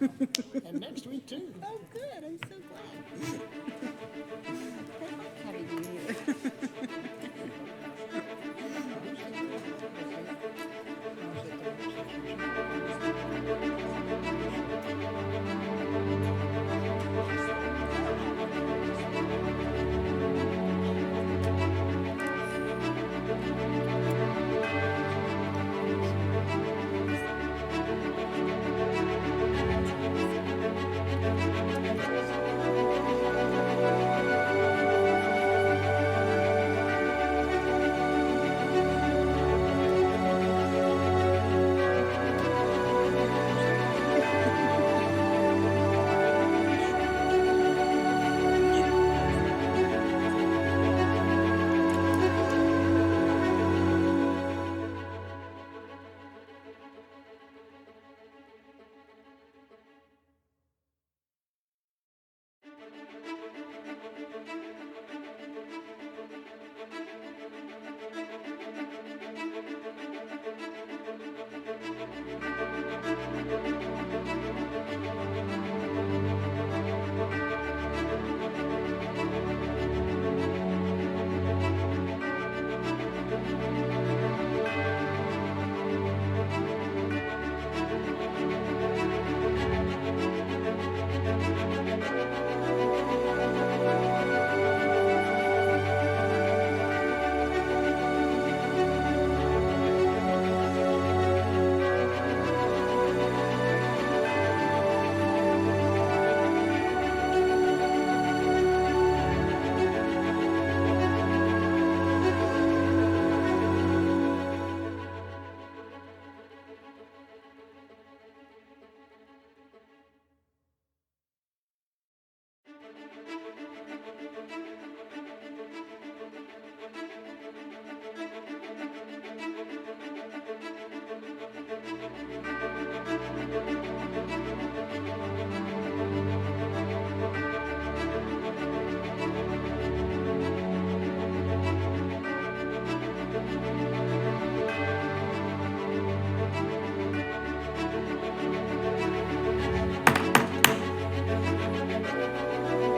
And next week, too. Oh, good. I'm so glad. I like having you here.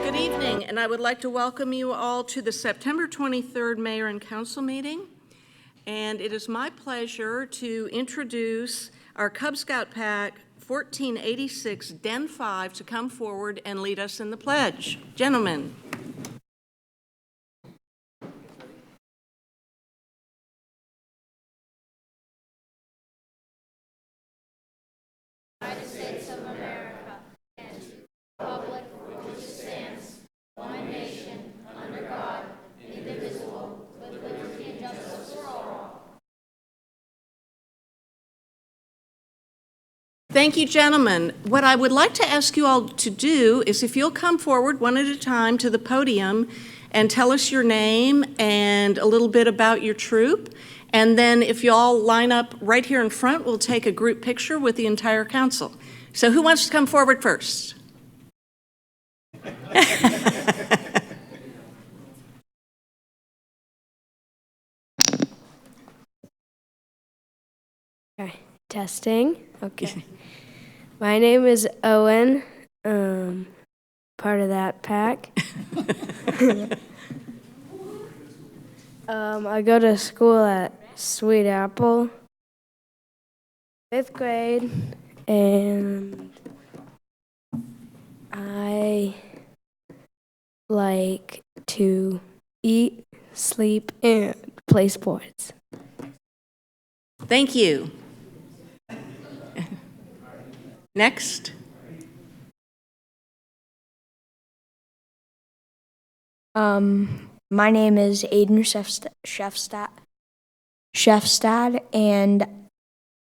Good evening, and I would like to welcome you all to the September 23rd Mayor and Council meeting. And it is my pleasure to introduce our Cub Scout Pack 1486 Den 5 to come forward and lead us in the pledge. Gentlemen. Thank you, gentlemen. What I would like to ask you all to do is if you'll come forward one at a time to the podium and tell us your name and a little bit about your troop. And then if you all line up right here in front, we'll take a group picture with the entire council. So who wants to come forward first? Okay, testing. Okay. My name is Owen, part of that pack. I go to school at Sweet Apple, 5th grade, and I like to eat, sleep, and play sports. Thank you. Next. My name is Aiden Chefstad, and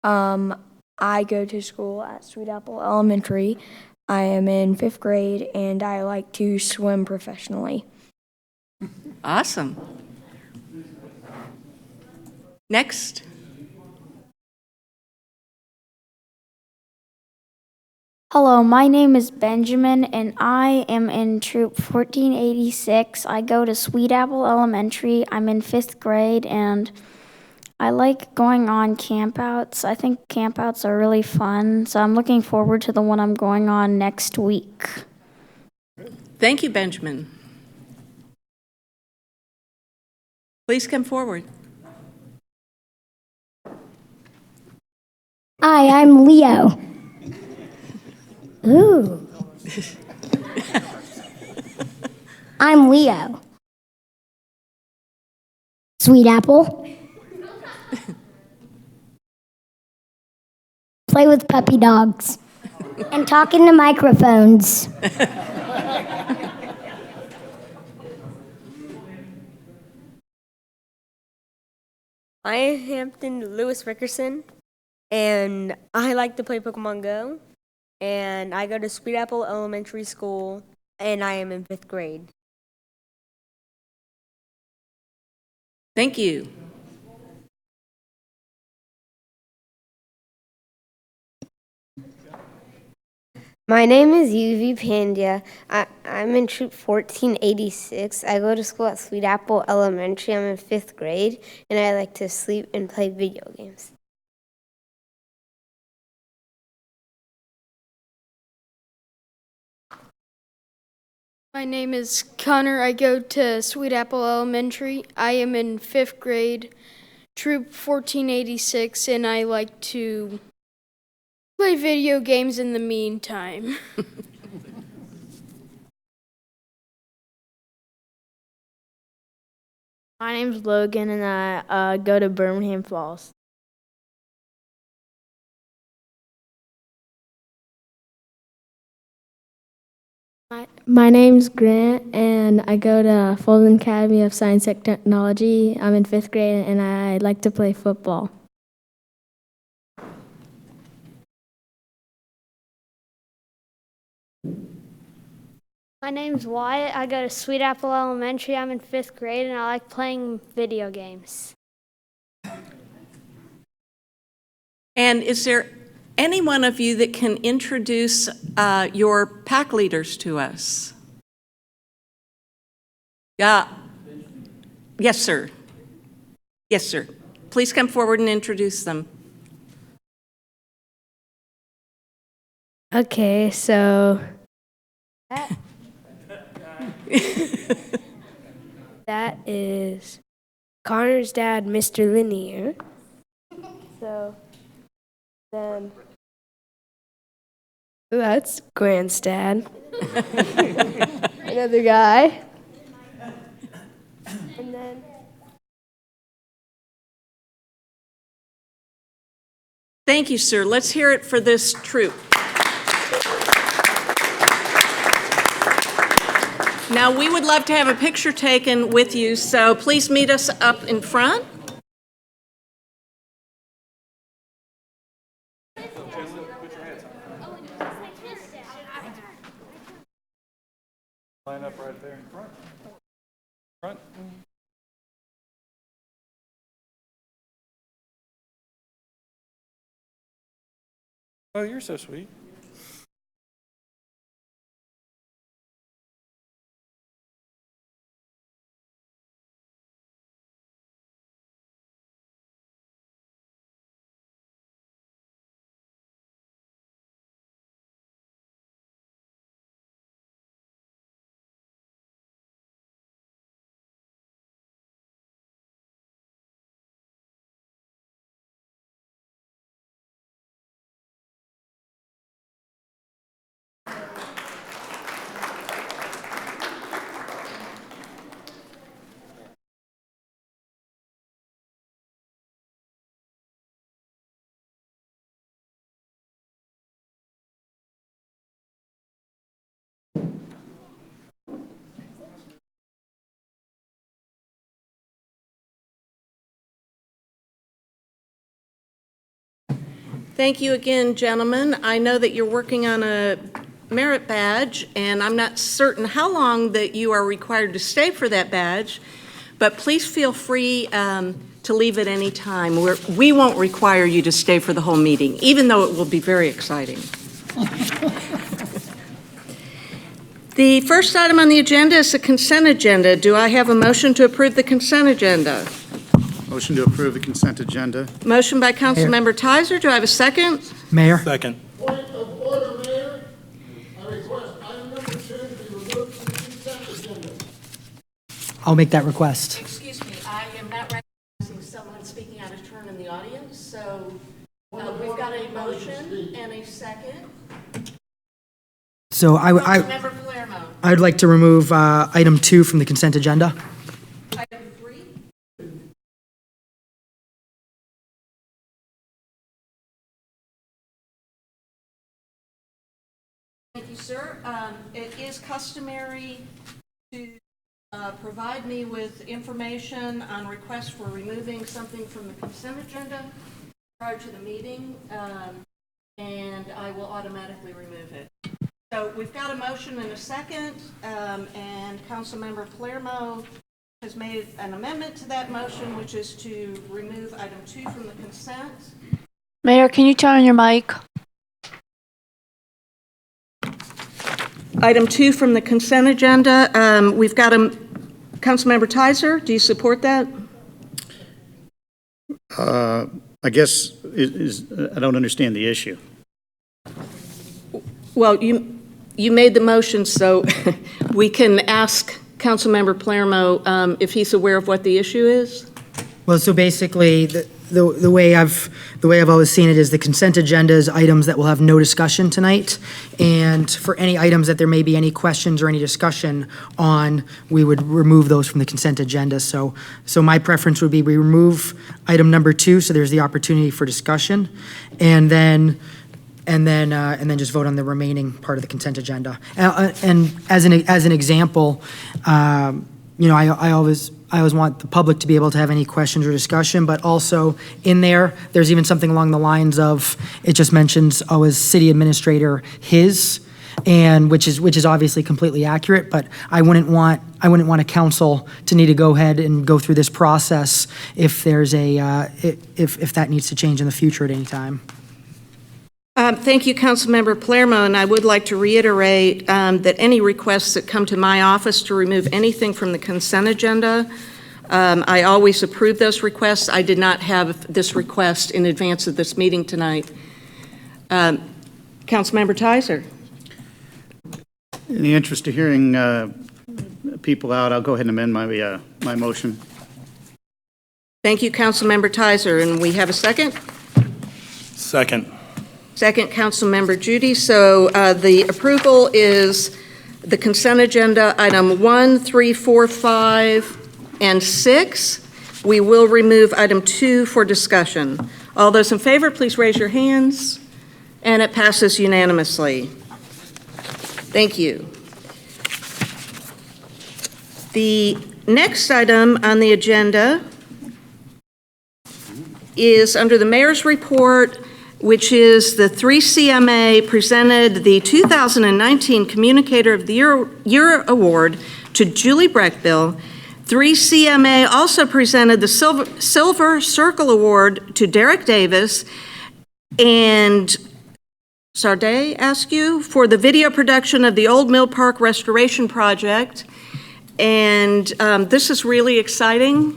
I go to school at Sweet Apple Elementary. I am in 5th grade, and I like to swim professionally. Awesome. Next. Hello, my name is Benjamin, and I am in Troop 1486. I go to Sweet Apple Elementary. I'm in 5th grade, and I like going on campouts. I think campouts are really fun, so I'm looking forward to the one I'm going on next week. Thank you, Benjamin. Please come forward. Hi, I'm Leo. Ooh. I'm Leo. Sweet apple. Play with puppy dogs. And talk into microphones. I am Hampton Lewis Rickerson, and I like to play Pokemon Go. And I go to Sweet Apple Elementary School, and I am in 5th grade. Thank you. My name is UV Pandya. I'm in Troop 1486. I go to school at Sweet Apple Elementary. I'm in 5th grade, and I like to sleep and play video games. My name is Connor. I go to Sweet Apple Elementary. I am in 5th grade, Troop 1486, and I like to play video games in the meantime. My name's Logan, and I go to Birmingham Falls. My name's Grant, and I go to Fulton Academy of Science and Technology. I'm in 5th grade, and I like to play football. My name's Wyatt. I go to Sweet Apple Elementary. I'm in 5th grade, and I like playing video games. And is there any one of you that can introduce your pack leaders to us? Yeah. Yes, sir. Yes, sir. Please come forward and introduce them. Okay, so that is Connor's dad, Mr. Linear. So then that's Grant's dad. Another guy. And then Thank you, sir. Let's hear it for this troop. Now, we would love to have a picture taken with you, so please meet us up in front. Line up right there in front. Front. Oh, you're so sweet. Thank you again, gentlemen. I know that you're working on a merit badge, and I'm not certain how long that you are required to stay for that badge, but please feel free to leave at any time. We won't require you to stay for the whole meeting, even though it will be very exciting. The first item on the agenda is the consent agenda. Do I have a motion to approve the consent agenda? Motion to approve the consent agenda. Motion by Councilmember Tizer. Do I have a second? Mayor, Second. Point of order, Mayor. I request item number 2 be removed from the consent agenda. I'll make that request. Excuse me, I am not recognizing someone speaking out of turn in the audience, so we've got a motion and a second. So Councilmember Palermo. I'd like to remove item 2 from the consent agenda. Item 3. Thank you, sir. It is customary to provide me with information on request for removing something from the consent agenda prior to the meeting, and I will automatically remove it. So we've got a motion and a second, and Councilmember Palermo has made an amendment to that motion, which is to remove item 2 from the consent. Mayor, can you turn on your mic? Item 2 from the consent agenda, we've got a, Councilmember Tizer, do you support that? I guess I don't understand the issue. Well, you made the motion, so we can ask Councilmember Palermo if he's aware of what the issue is. Well, so basically, the way I've always seen it is the consent agenda is items that will have no discussion tonight, and for any items that there may be any questions or any discussion on, we would remove those from the consent agenda. So my preference would be we remove item number 2, so there's the opportunity for discussion, and then just vote on the remaining part of the consent agenda. And as an example, I always want the public to be able to have any questions or discussion, but also in there's even something along the lines of, it just mentions, as city administrator, his, and which is obviously completely accurate, but I wouldn't want a council to need to go ahead and go through this process if there's if that needs to change in the future at any time. Thank you, Councilmember Palermo, and I would like to reiterate that any requests that come to my office to remove anything from the consent agenda, I always approve those requests. I did not have this request in advance of this meeting tonight. Councilmember Tizer. In the interest of hearing people out, I'll go ahead and amend my motion. Thank you, Councilmember Tizer, and we have a second? Second. Second, Councilmember Judy. So the approval is the consent agenda, item 1, 3, 4, 5, and 6. We will remove item 2 for discussion. All those in favor, please raise your hands. And it passes unanimously. Thank you. The next item on the agenda is under the mayor's report, which is the 3CMA presented the 2019 Communicator of the Year Award to Julie Breckbill. 3CMA also presented the Silver Circle Award to Derek Davis and Sarday Askew for the video production of the Old Mill Park Restoration Project. And this is really exciting.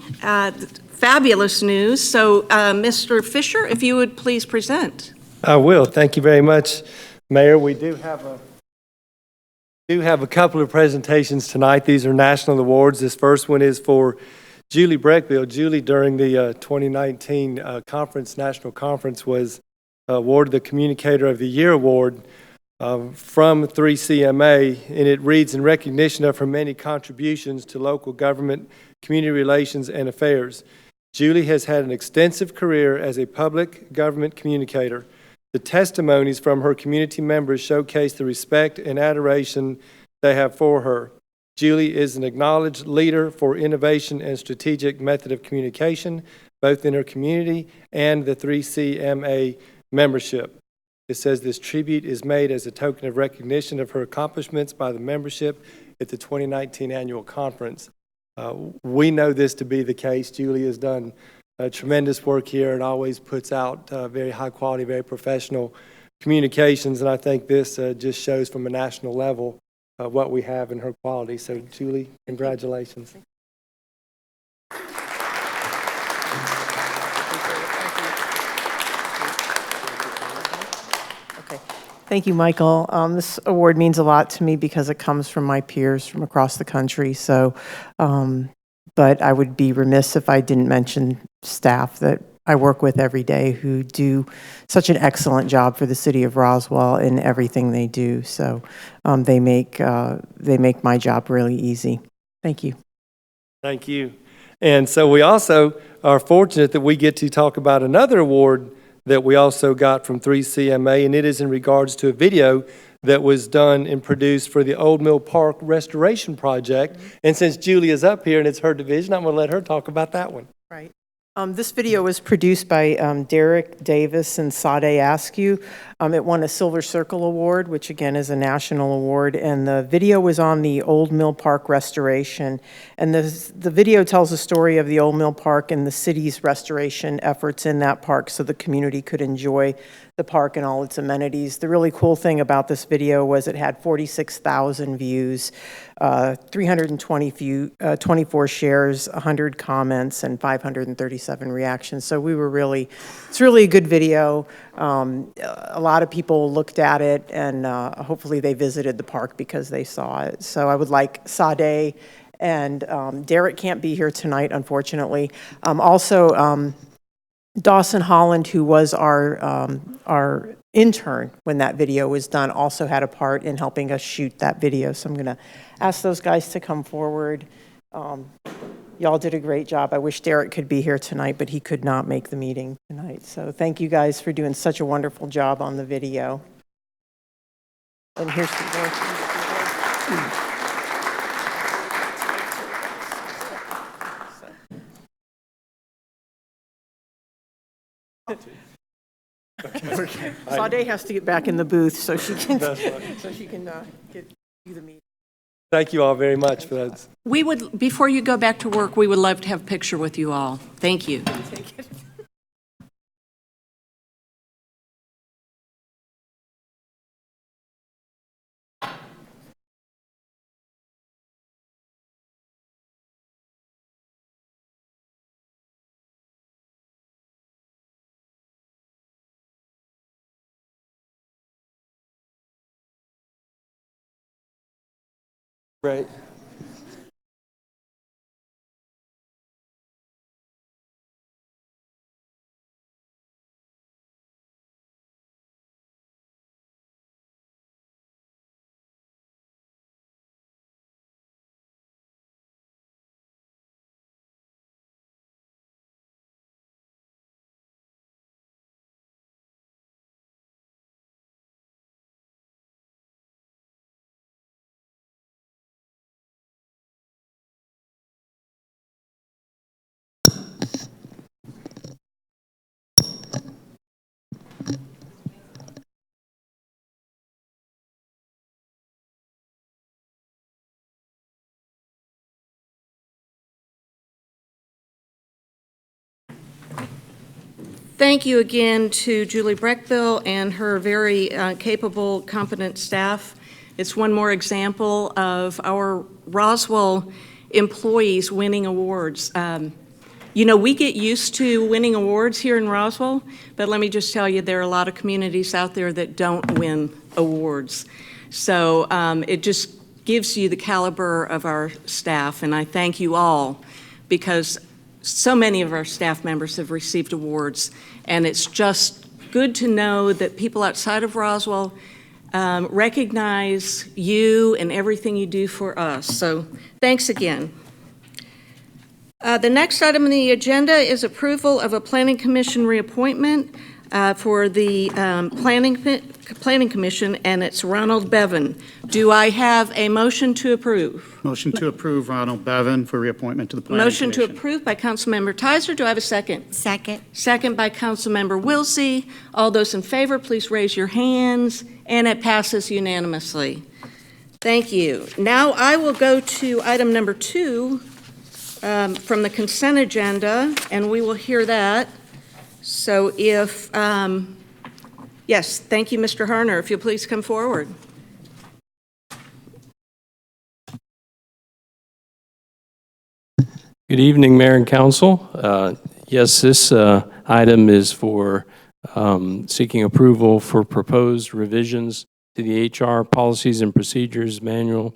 Fabulous news. So, Mr. Fisher, if you would please present. I will. Thank you very much, Mayor. We do have a couple of presentations tonight. These are national awards. This first one is for Julie Breckbill. Julie, during the 2019 national conference, was awarded the Communicator of the Year Award from 3CMA, and it reads, in recognition of her many contributions to local government, community relations, and affairs. Julie has had an extensive career as a public government communicator. The testimonies from her community members showcase the respect and adoration they have for her. Julie is an acknowledged leader for innovation and strategic method of communication, both in her community and the 3CMA membership. It says this tribute is made as a token of recognition of her accomplishments by the membership at the 2019 annual conference. We know this to be the case. Julie has done tremendous work here and always puts out very high quality, very professional communications. And I think this just shows from a national level what we have in her quality. So Julie, congratulations. Thank you, Michael. This award means a lot to me because it comes from my peers from across the country. So, but I would be remiss if I didn't mention staff that I work with every day who do such an excellent job for the city of Roswell in everything they do. So they make my job really easy. Thank you. Thank you. And so we also are fortunate that we get to talk about another award that we also got from 3CMA, and it is in regards to a video that was done and produced for the Old Mill Park Restoration Project. And since Julie is up here and it's her division, I'm going to let her talk about that one. Right. This video was produced by Derek Davis and Sade Askew. It won a Silver Circle Award, which again is a national award, and the video was on the Old Mill Park restoration. And the video tells the story of the Old Mill Park and the city's restoration efforts in that park so the community could enjoy the park and all its amenities. The really cool thing about this video was it had 46,000 views, 324 shares, 100 comments, and 537 reactions. So it's really a good video. A lot of people looked at it, and hopefully they visited the park because they saw it. So I would like Sade and Derek can't be here tonight, unfortunately. Also, Dawson Holland, who was our intern when that video was done, also had a part in helping us shoot that video. So I'm going to ask those guys to come forward. Y'all did a great job. I wish Derek could be here tonight, but he could not make the meeting tonight. So thank you guys for doing such a wonderful job on the video. And here's the more. Okay. Sade has to get back in the booth so she can get you the meeting. Thank you all very much for that. We would, before you go back to work, we would love to have a picture with you all. Thank you. Right. Thank you again to Julie Breckbill and her very capable, competent staff. It's one more example of our Roswell employees winning awards. You know, we get used to winning awards here in Roswell, but let me just tell you, there are a lot of communities out there that don't win awards. So it just gives you the caliber of our staff, and I thank you all because so many of our staff members have received awards, and it's just good to know that people outside of Roswell recognize you and everything you do for us. So thanks again. The next item on the agenda is approval of a Planning Commission reappointment for the Planning Commission, and it's Ronald Bevan. Do I have a motion to approve? Motion to approve Ronald Bevan for reappointment to the Planning Motion Commission. to approve by Councilmember Tizer. Do I have a second? Second. Second by Councilmember Wilsey. All those in favor, please raise your hands, and it passes unanimously. Thank you. Now I will go to item number 2 from the consent agenda, and we will hear that. So if, yes, thank you, Mr. Harner. If you'll please come forward. Good evening, Mayor and Council. Yes, this item is for seeking approval for proposed revisions to the HR Policies and Procedures Manual.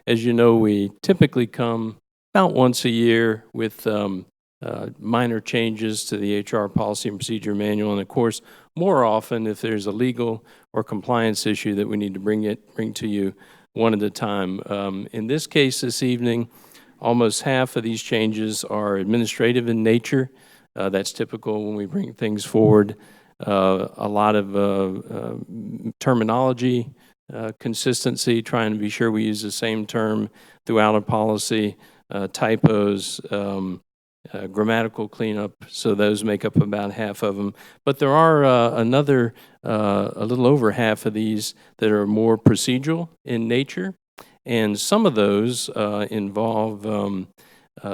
As you know, we typically come about once a year with minor changes to the HR Policy and Procedure Manual, and of course, more often if there's a legal or compliance issue that we need to bring to you one at a time. In this case this evening, almost half of these changes are administrative in nature. That's typical when we bring things forward. A lot of terminology consistency, trying to be sure we use the same term throughout a policy, typos, grammatical cleanup, so those make up about half of them. But there are a little over half of these that are more procedural in nature, and some of those involve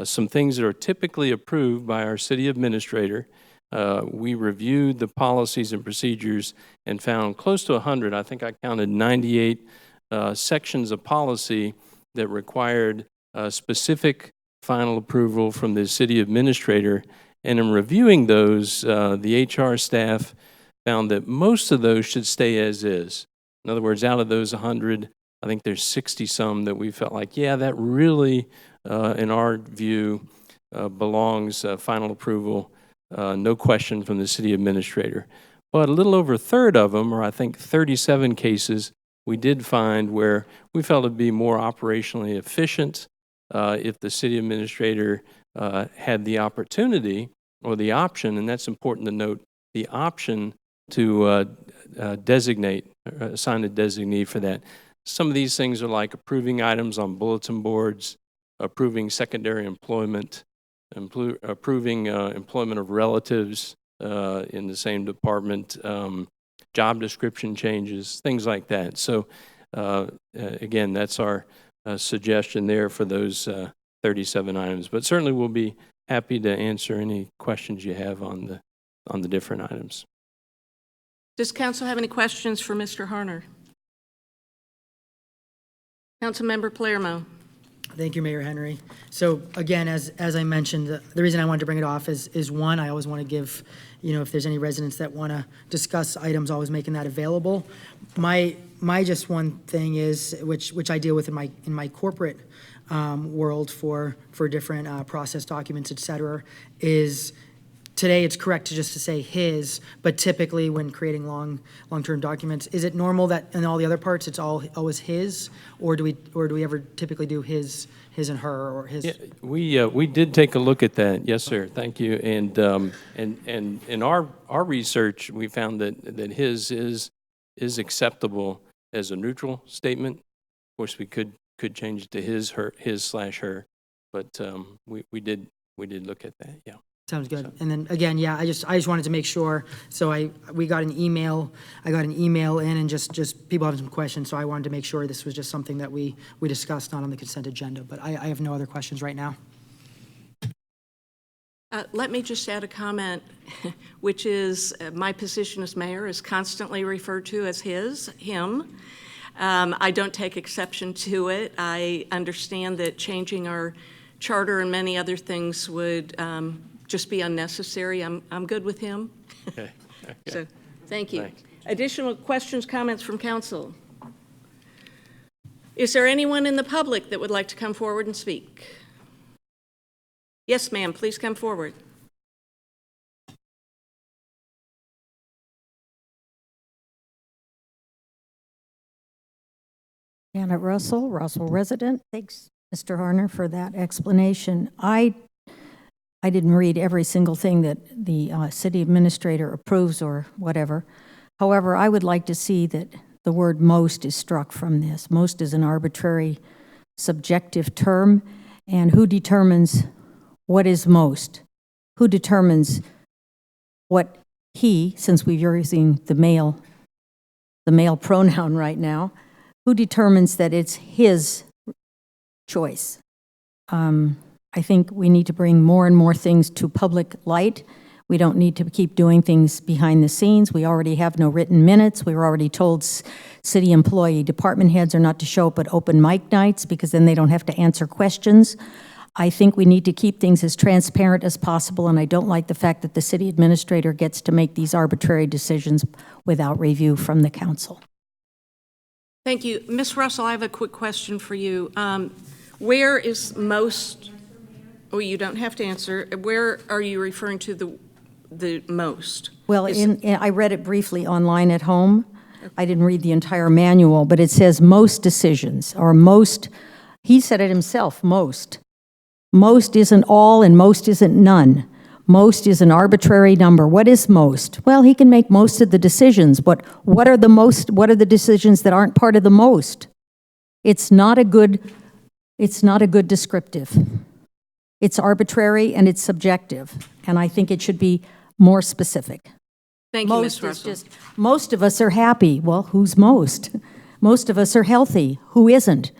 some things that are typically approved by our city administrator. We reviewed the policies and procedures and found close to 100, I think I counted 98 sections of policy that required specific final approval from the city administrator. And in reviewing those, the HR staff found that most of those should stay as is. In other words, out of those 100, I think there's 60 some that we felt like, yeah, that really, in our view, belongs final approval, no question from the city administrator. But a little over a third of them, or I think 37 cases, we did find where we felt it'd be more operationally efficient if the city administrator had the opportunity or the option, and that's important to note, the option to designate, assign a designee for that. Some of these things are like approving items on bulletin boards, approving secondary employment, approving employment of relatives in the same department, job description changes, things like that. So again, that's our suggestion there for those 37 items. But certainly we'll be happy to answer any questions you have on the different items. Does council have any questions for Mr. Harner? Councilmember Palermo. Thank you, Mayor Henry. So again, as I mentioned, the reason I wanted to bring it off is one, I always want to give, if there's any residents that want to discuss items, always making that available. My just one thing is, which I deal with in my corporate world for different process documents, et cetera, is today it's correct to say his, but typically when creating long-term documents, is it normal that in all the other parts it's always his, or do we ever typically do his and her, or his? Yeah, we did take a look at that. Yes, sir. Thank you. And in our research, we found that his is acceptable as a neutral statement. Of course, we could change it to his/her, but we did look at that. Yeah. Sounds good. And then again, yeah, I just wanted to make sure. So we got an email. I got an email in, and just people have some questions. So I wanted to make sure this was just something that we discussed, not on the consent agenda. But I have no other questions right now. Let me just add a comment, which is my position as mayor is constantly referred to as him. I don't take exception to it. I understand that changing our charter and many other things would just be unnecessary. I'm good with him. Okay. So thank you. Thanks. Additional questions, comments from council? Is there anyone in the public that would like to come forward and speak? Yes, ma'am, please come forward. Janet Russell, Roswell resident. Thanks, Mr. Harner, for that explanation. I didn't read every single thing that the city administrator approves or whatever. However, I would like to see that the word most is struck from this. Most is an arbitrary, subjective term, and who determines what is most? Who determines what he, since we're using the male pronoun right now, who determines that it's his choice? I think we need to bring more and more things to public light. We don't need to keep doing things behind the scenes. We already have no written minutes. We were already told city employee department heads are not to show up at open mic nights because then they don't have to answer questions. I think we need to keep things as transparent as possible, and I don't like the fact that the city administrator gets to make these arbitrary decisions without review from the council. Thank you. Ms. Russell, I have a quick question for you. Where is most, oh, you don't have to answer. Where are you referring to the most? Well, I read it briefly online at home. I didn't read the entire manual, but it says most decisions, or most, he said it himself, most. Most isn't all and most isn't none. Most is an arbitrary number. What is most? Well, he can make most of the decisions, but what are the decisions that aren't part of the most? It's not a good descriptive. It's arbitrary and it's subjective, and I think it should be more specific. Thank you, Ms. Russell. Most of us are happy. Well, who's most? Most of us are healthy. Who isn't?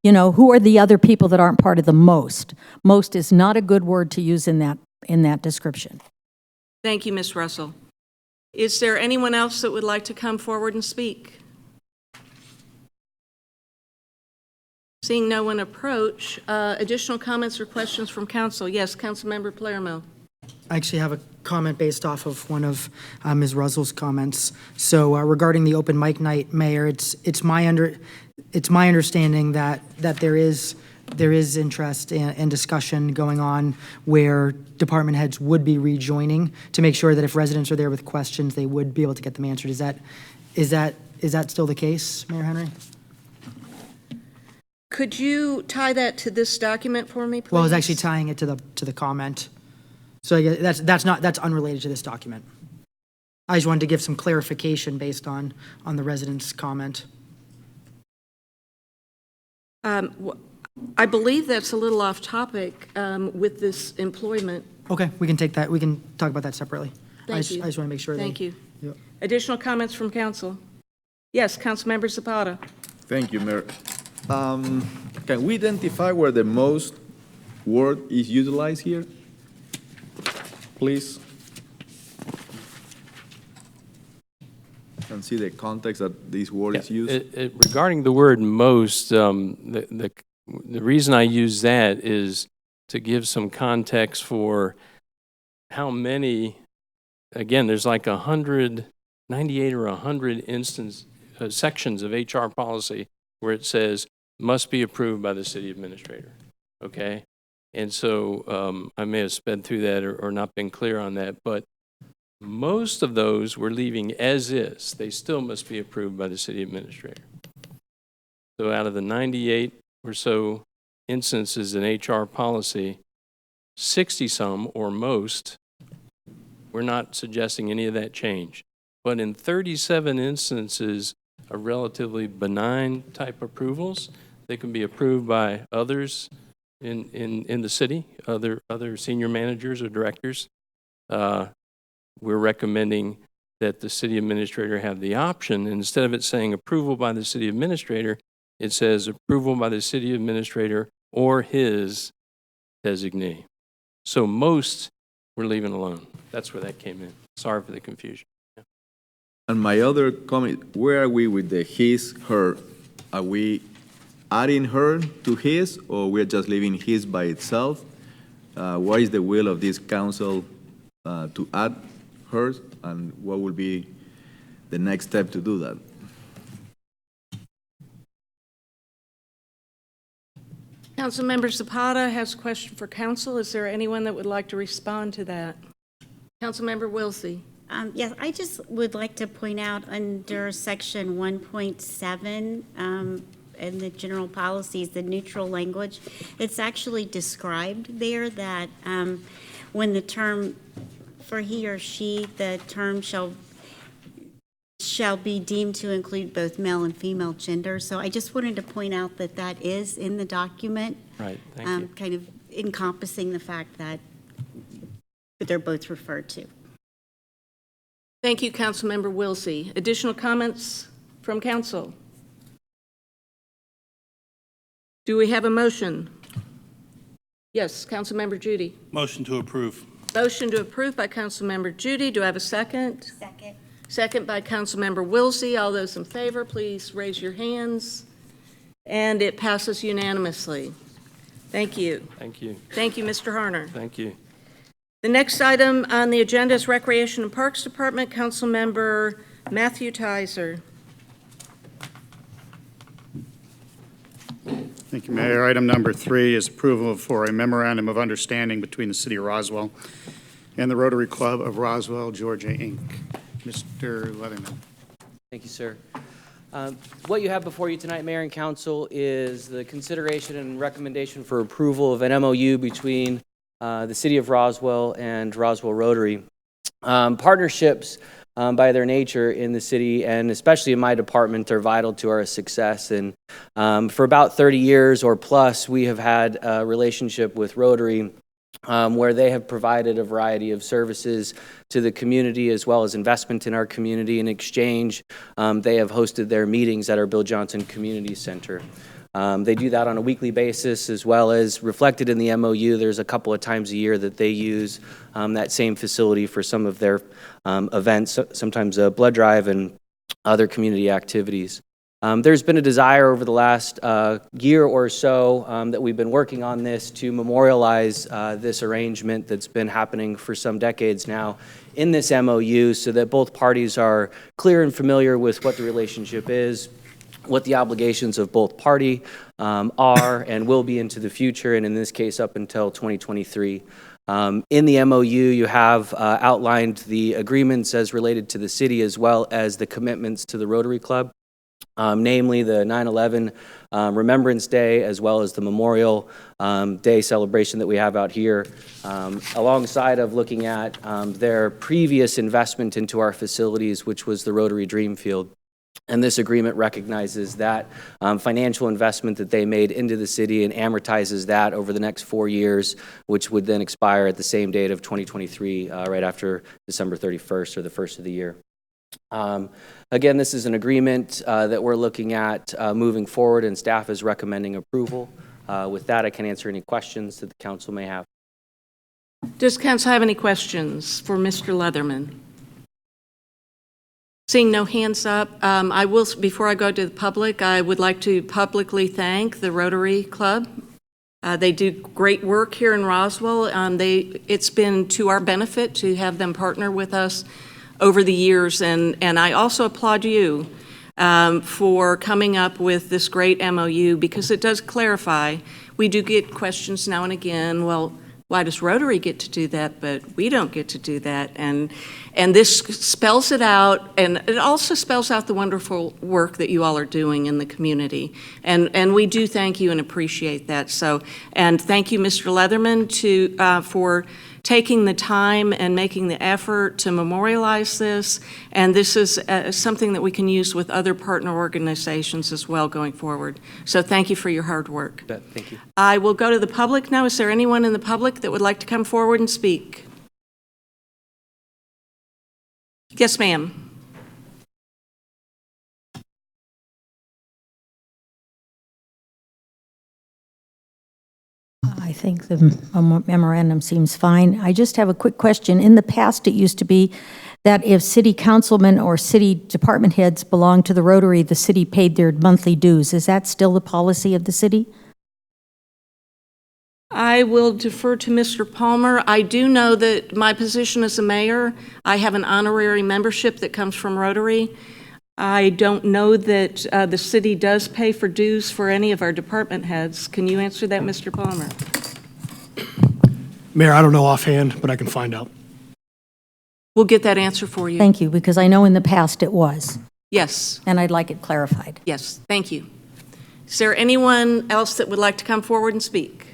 You know, who are the other people that aren't part of the most? Most is not a good word to use in that description. Thank you, Ms. Russell. Is there anyone else that would like to come forward and speak? Seeing no one approach, additional comments or questions from council? Yes, Councilmember Palermo. I actually have a comment based off of one of Ms. Russell's comments. So regarding the open mic night, Mayor, it's my understanding that there is interest and discussion going on where department heads would be rejoining to make sure that if residents are there with questions, they would be able to get them answered. Is that still the case, Mayor Henry? Could you tie that to this document for me, please? Well, I was actually tying it to the comment. So I guess that's unrelated to this document. I just wanted to give some clarification based on the resident's comment. I believe that's a little off topic with this employment. Okay, we can take that. We can talk about that separately. Thank you. I just want to make sure. Thank you. Yep. Additional comments from council? Yes, Councilmember Zapata. Thank you, Mayor. Can we identify where the most word is utilized here? Please. And see the context that this word is used. Regarding the word most, the reason I use that is to give some context for how many, again, there's like 98 or 100 sections of HR policy where it says must be approved by the city administrator, okay? And so I may have sped through that or not been clear on that, but most of those we're leaving as is. They still must be approved by the city administrator. So out of the 98 or so instances in HR policy, 60-some or most, we're not suggesting any of that change. But in 37 instances of relatively benign type approvals, they can be approved by others in the city, other senior managers or directors. We're recommending that the city administrator have the option, and instead of it saying approval by the city administrator, it says approval by the city administrator or his designee. So most we're leaving alone. That's where that came in. Sorry for the confusion. Yeah. And my other comment, where are we with the his, her? Are we adding her to his, or we're just leaving his by itself? What is the will of this council to add hers, and what will be the next step to do that? Councilmember Zapata has a question for council. Is there anyone that would like to respond to that? Councilmember Wilsey. Yes, I just would like to point out under section 1.7 in the general policies, the neutral language, it's actually described there that when the term for he or she, the term shall be deemed to include both male and female gender. So I just wanted to point out that that is in the document. Right, thank you. Kind of encompassing the fact that they're both referred to. Thank you, Councilmember Wilsey. Additional comments from council? Do we have a motion? Yes, Councilmember Judy. Motion to approve. Motion to approve by Councilmember Judy. Do I have a second? Second. Second by Councilmember Wilsey. All those in favor, please raise your hands. And it passes unanimously. Thank you. Thank you. Thank you, Mr. Harner. Thank you. The next item on the agenda is Recreation and Parks Department. Councilmember Matthew Tizer. Thank you, Mayor. Item number 3 is approval for a memorandum of understanding between the City of Roswell and the Rotary Club of Roswell, Georgia, Inc. Mr. Leatherman. Thank you, sir. What you have before you tonight, Mayor and Council, is the consideration and recommendation for approval of an MOU between the City of Roswell and Roswell Rotary. Partnerships, by their nature in the city, and especially in my department, are vital to our success. And for about 30 years or plus, we have had a relationship with Rotary where they have provided a variety of services to the community as well as investment in our community. In exchange, they have hosted their meetings at our Bill Johnson Community Center. They do that on a weekly basis, as well as reflected in the MOU. There's a couple of times a year that they use that same facility for some of their events, sometimes a blood drive and other community activities. There's been a desire over the last year or so that we've been working on this to memorialize this arrangement that's been happening for some decades now in this MOU, so that both parties are clear and familiar with what the relationship is, what the obligations of both party are and will be into the future, and in this case up until 2023. In the MOU, you have outlined the agreements as related to the city as well as the commitments to the Rotary Club. Namely the 9/11 Remembrance Day, as well as the Memorial Day celebration that we have out here, alongside of looking at their previous investment into our facilities, which was the Rotary Dream Field. And this agreement recognizes that financial investment that they made into the city and amortizes that over the next 4 years, which would then expire at the same date of 2023, right after December 31st or the first of the year. Again, this is an agreement that we're looking at moving forward, and staff is recommending approval. With that, I can answer any questions that the council may have. Does council have any questions for Mr. Leatherman? Seeing no hands up, I will, before I go to the public, I would like to publicly thank the Rotary Club. They do great work here in Roswell. It's been to our benefit to have them partner with us over the years, and I also applaud you for coming up with this great MOU, because it does clarify. We do get questions now and again, well, why does Rotary get to do that, but we don't get to do that? And this spells it out, and it also spells out the wonderful work that you all are doing in the community. And we do thank you and appreciate that. So, and thank you, Mr. Leatherman, for taking the time and making the effort to memorialize this. And this is something that we can use with other partner organizations as well going forward. So thank you for your hard work. Thank you. I will go to the public now. Is there anyone in the public that would like to come forward and speak? Yes, ma'am. I think the memorandum seems fine. I just have a quick question. In the past, it used to be that if city councilmen or city department heads belonged to the Rotary, the city paid their monthly dues. Is that still the policy of the city? I will defer to Mr. Palmer. I do know that my position as a mayor, I have an honorary membership that comes from Rotary. I don't know that the city does pay for dues for any of our department heads. Can you answer that, Mr. Palmer? Mayor, I don't know offhand, but I can find out. We'll get that answer for you. Thank you, because I know in the past it was. Yes. And I'd like it clarified. Yes, thank you. Is there anyone else that would like to come forward and speak?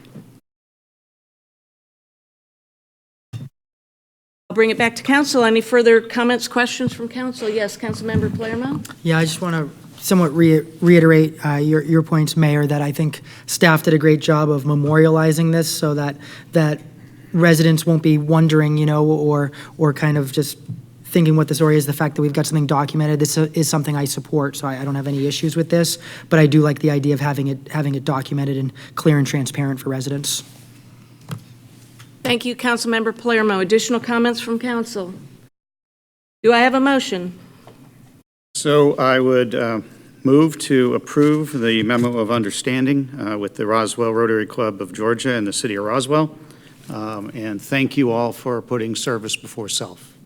I'll bring it back to council. Any further comments, questions from council? Yes, Councilmember Palermo? Yeah, I just want to somewhat reiterate your points, Mayor, that I think staff did a great job of memorializing this so that residents won't be wondering, or kind of just thinking what the story is. The fact that we've got something documented, this is something I support, so I don't have any issues with this, but I do like the idea of having it documented and clear and transparent for residents. Thank you, Councilmember Palermo. Additional comments from council? Do I have a motion? So I would Move to approve the memo of understanding with the Roswell Rotary Club of Georgia and the city of Roswell. And thank you all for putting service before self.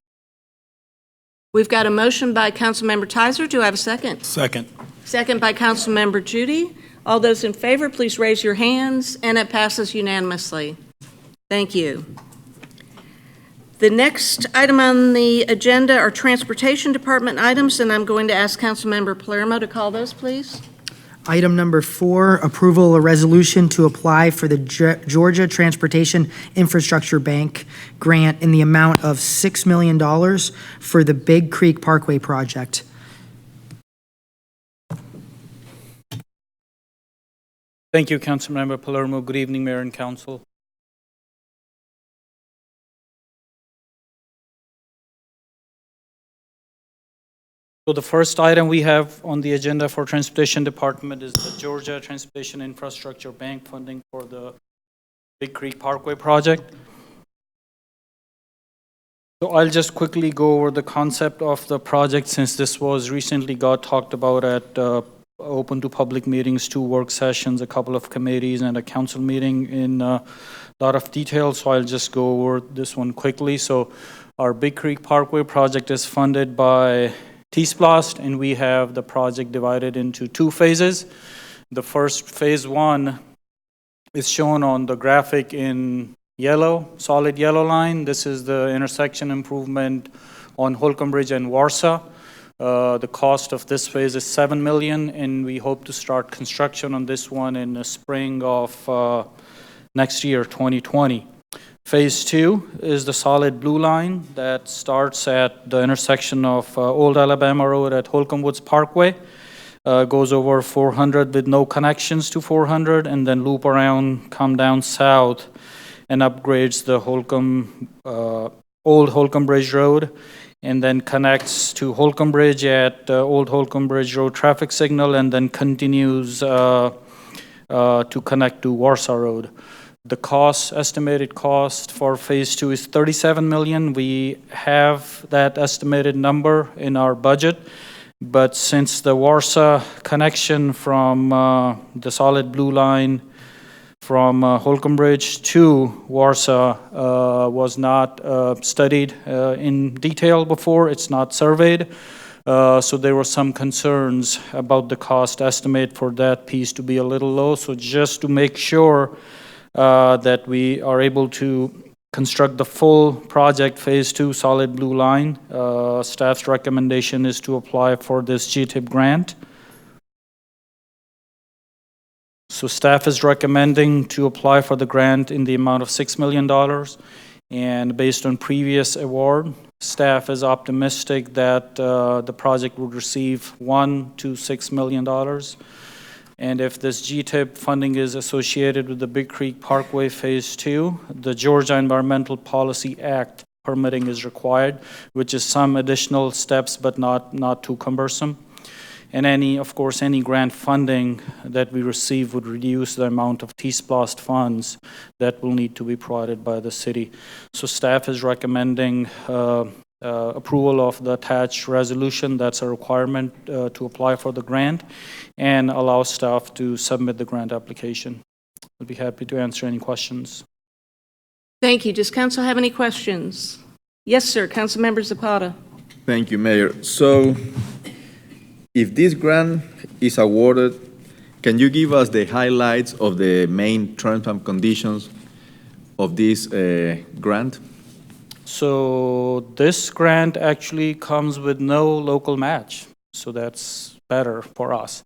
We've got a motion by Councilmember Tizer. Do I have a second? Second. Second by Councilmember Judy. All those in favor, please raise your hands, and it passes unanimously. Thank you. The next item on the agenda are Transportation Department items, and I'm going to ask Councilmember Palermo to call those, please. Item number 4, approval of resolution to apply for the Georgia Transportation Infrastructure Bank grant in the amount of $6 million for the Big Creek Parkway project. Thank you, Councilmember Palermo. Good evening, Mayor and Council. So the first item we have on the agenda for Transportation Department is the Georgia Transportation Infrastructure Bank funding for the Big Creek Parkway project. So I'll just quickly go over the concept of the project since this was recently got talked about at open to public meetings, 2 work sessions, a couple of committees, and a council meeting in a lot of detail. So I'll just go over this one quickly. So our Big Creek Parkway project is funded by T-Splost, and we have the project divided into 2 phases. The first phase 1 is shown on the graphic in yellow, solid yellow line. This is the intersection improvement on Holcomb Bridge and Warsaw. The cost of this phase is $7 million, and we hope to start construction on this one in the spring of next year, 2020. Phase 2 is the solid blue line that starts at the intersection of Old Alabama Road at Holcomb Woods Parkway, goes over 400 with no connections to 400, and then loop around, come down south, and upgrades the Old Holcomb Bridge Road, and then connects to Holcomb Bridge at Old Holcomb Bridge Road traffic signal, and then continues to connect to Warsaw Road. The estimated cost for phase 2 is $37 million. We have that estimated number in our budget, but since the Warsaw connection from the solid blue line from Holcomb Bridge to Warsaw was not studied in detail before, it's not surveyed. So there were some concerns about the cost estimate for that piece to be a little low. So just to make sure that we are able to construct the full project, phase 2, solid blue line, staff's recommendation is to apply for this GTIP grant. So staff is recommending to apply for the grant in the amount of $6 million. And based on previous award, staff is optimistic that the project would receive $1 to $6 million. And if this GTIP funding is associated with the Big Creek Parkway Phase 2, the Georgia Environmental Policy Act permitting is required, which is some additional steps, but not too cumbersome. And of course, any grant funding that we receive would reduce the amount of T-Splost funds that will need to be provided by the city. So staff is recommending approval of the attached resolution. That's a requirement to apply for the grant, and allow staff to submit the grant application. I'll be happy to answer any questions. Thank you. Does council have any questions? Yes, sir. Councilmember Zapata. Thank you, Mayor. So, if this grant is awarded, can you give us the highlights of the main terms and conditions of this grant? So this grant actually comes with no local match, so that's better for us.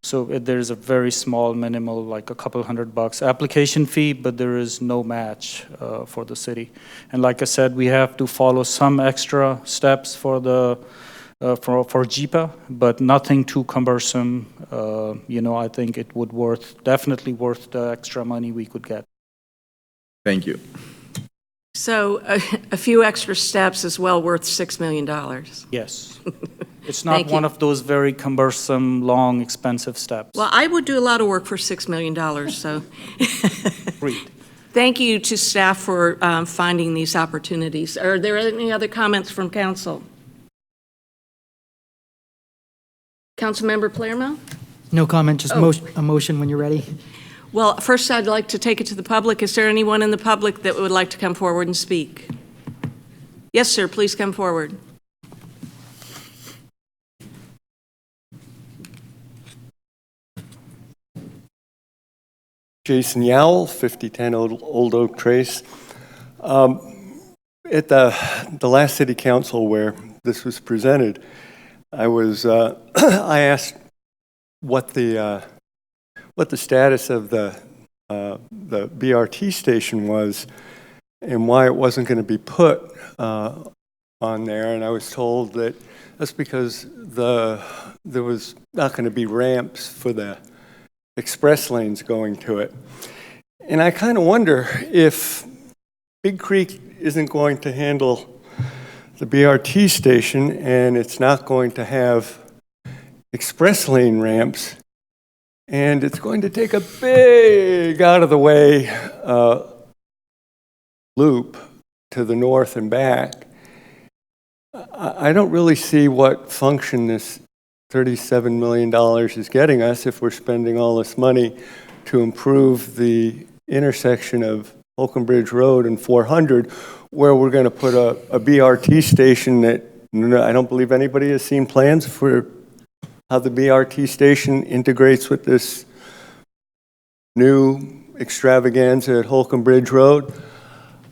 So there's a very small, minimal, like a couple $100 application fee, but there is no match for the city. And like I said, we have to follow some extra steps for the for JIPA, but nothing too cumbersome. I think it would definitely worth the extra money we could get. Thank you. So a few extra steps is well worth $6 million. Yes. It's not one of those very cumbersome, long, expensive steps. Well, I would do a lot of work for $6 million, so. Agreed. Thank you to staff for finding these opportunities. Are there any other comments from council? Councilmember Palermo? No comment, just Oh. a motion when you're ready. Well, first I'd like to take it to the public. Is there anyone in the public that would like to come forward and speak? Yes, sir, please come forward. Jason Yowell, 5010 Old Oak Trace. At the last city council where this was presented, I was I asked what the status of the BRT station was and why it wasn't going to be put on there, and I was told that that's because there was not going to be ramps for the express lanes going to it. And I kind of wonder if Big Creek isn't going to handle the BRT station and it's not going to have express lane ramps, and it's going to take a big out of the way loop to the north and back. I don't really see what function this $37 million is getting us if we're spending all this money to improve the intersection of Holcomb Bridge Road and 400, where we're going to put a BRT station that I don't believe anybody has seen plans for how the BRT station integrates with this new extravaganza at Holcomb Bridge Road.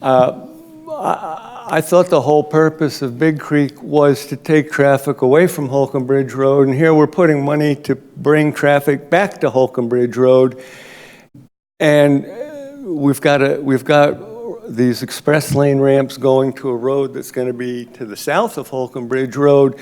I thought the whole purpose of Big Creek was to take traffic away from Holcomb Bridge Road, and here we're putting money to bring traffic back to Holcomb Bridge Road. And we've got these express lane ramps going to a road that's going to be to the south of Holcomb Bridge Road.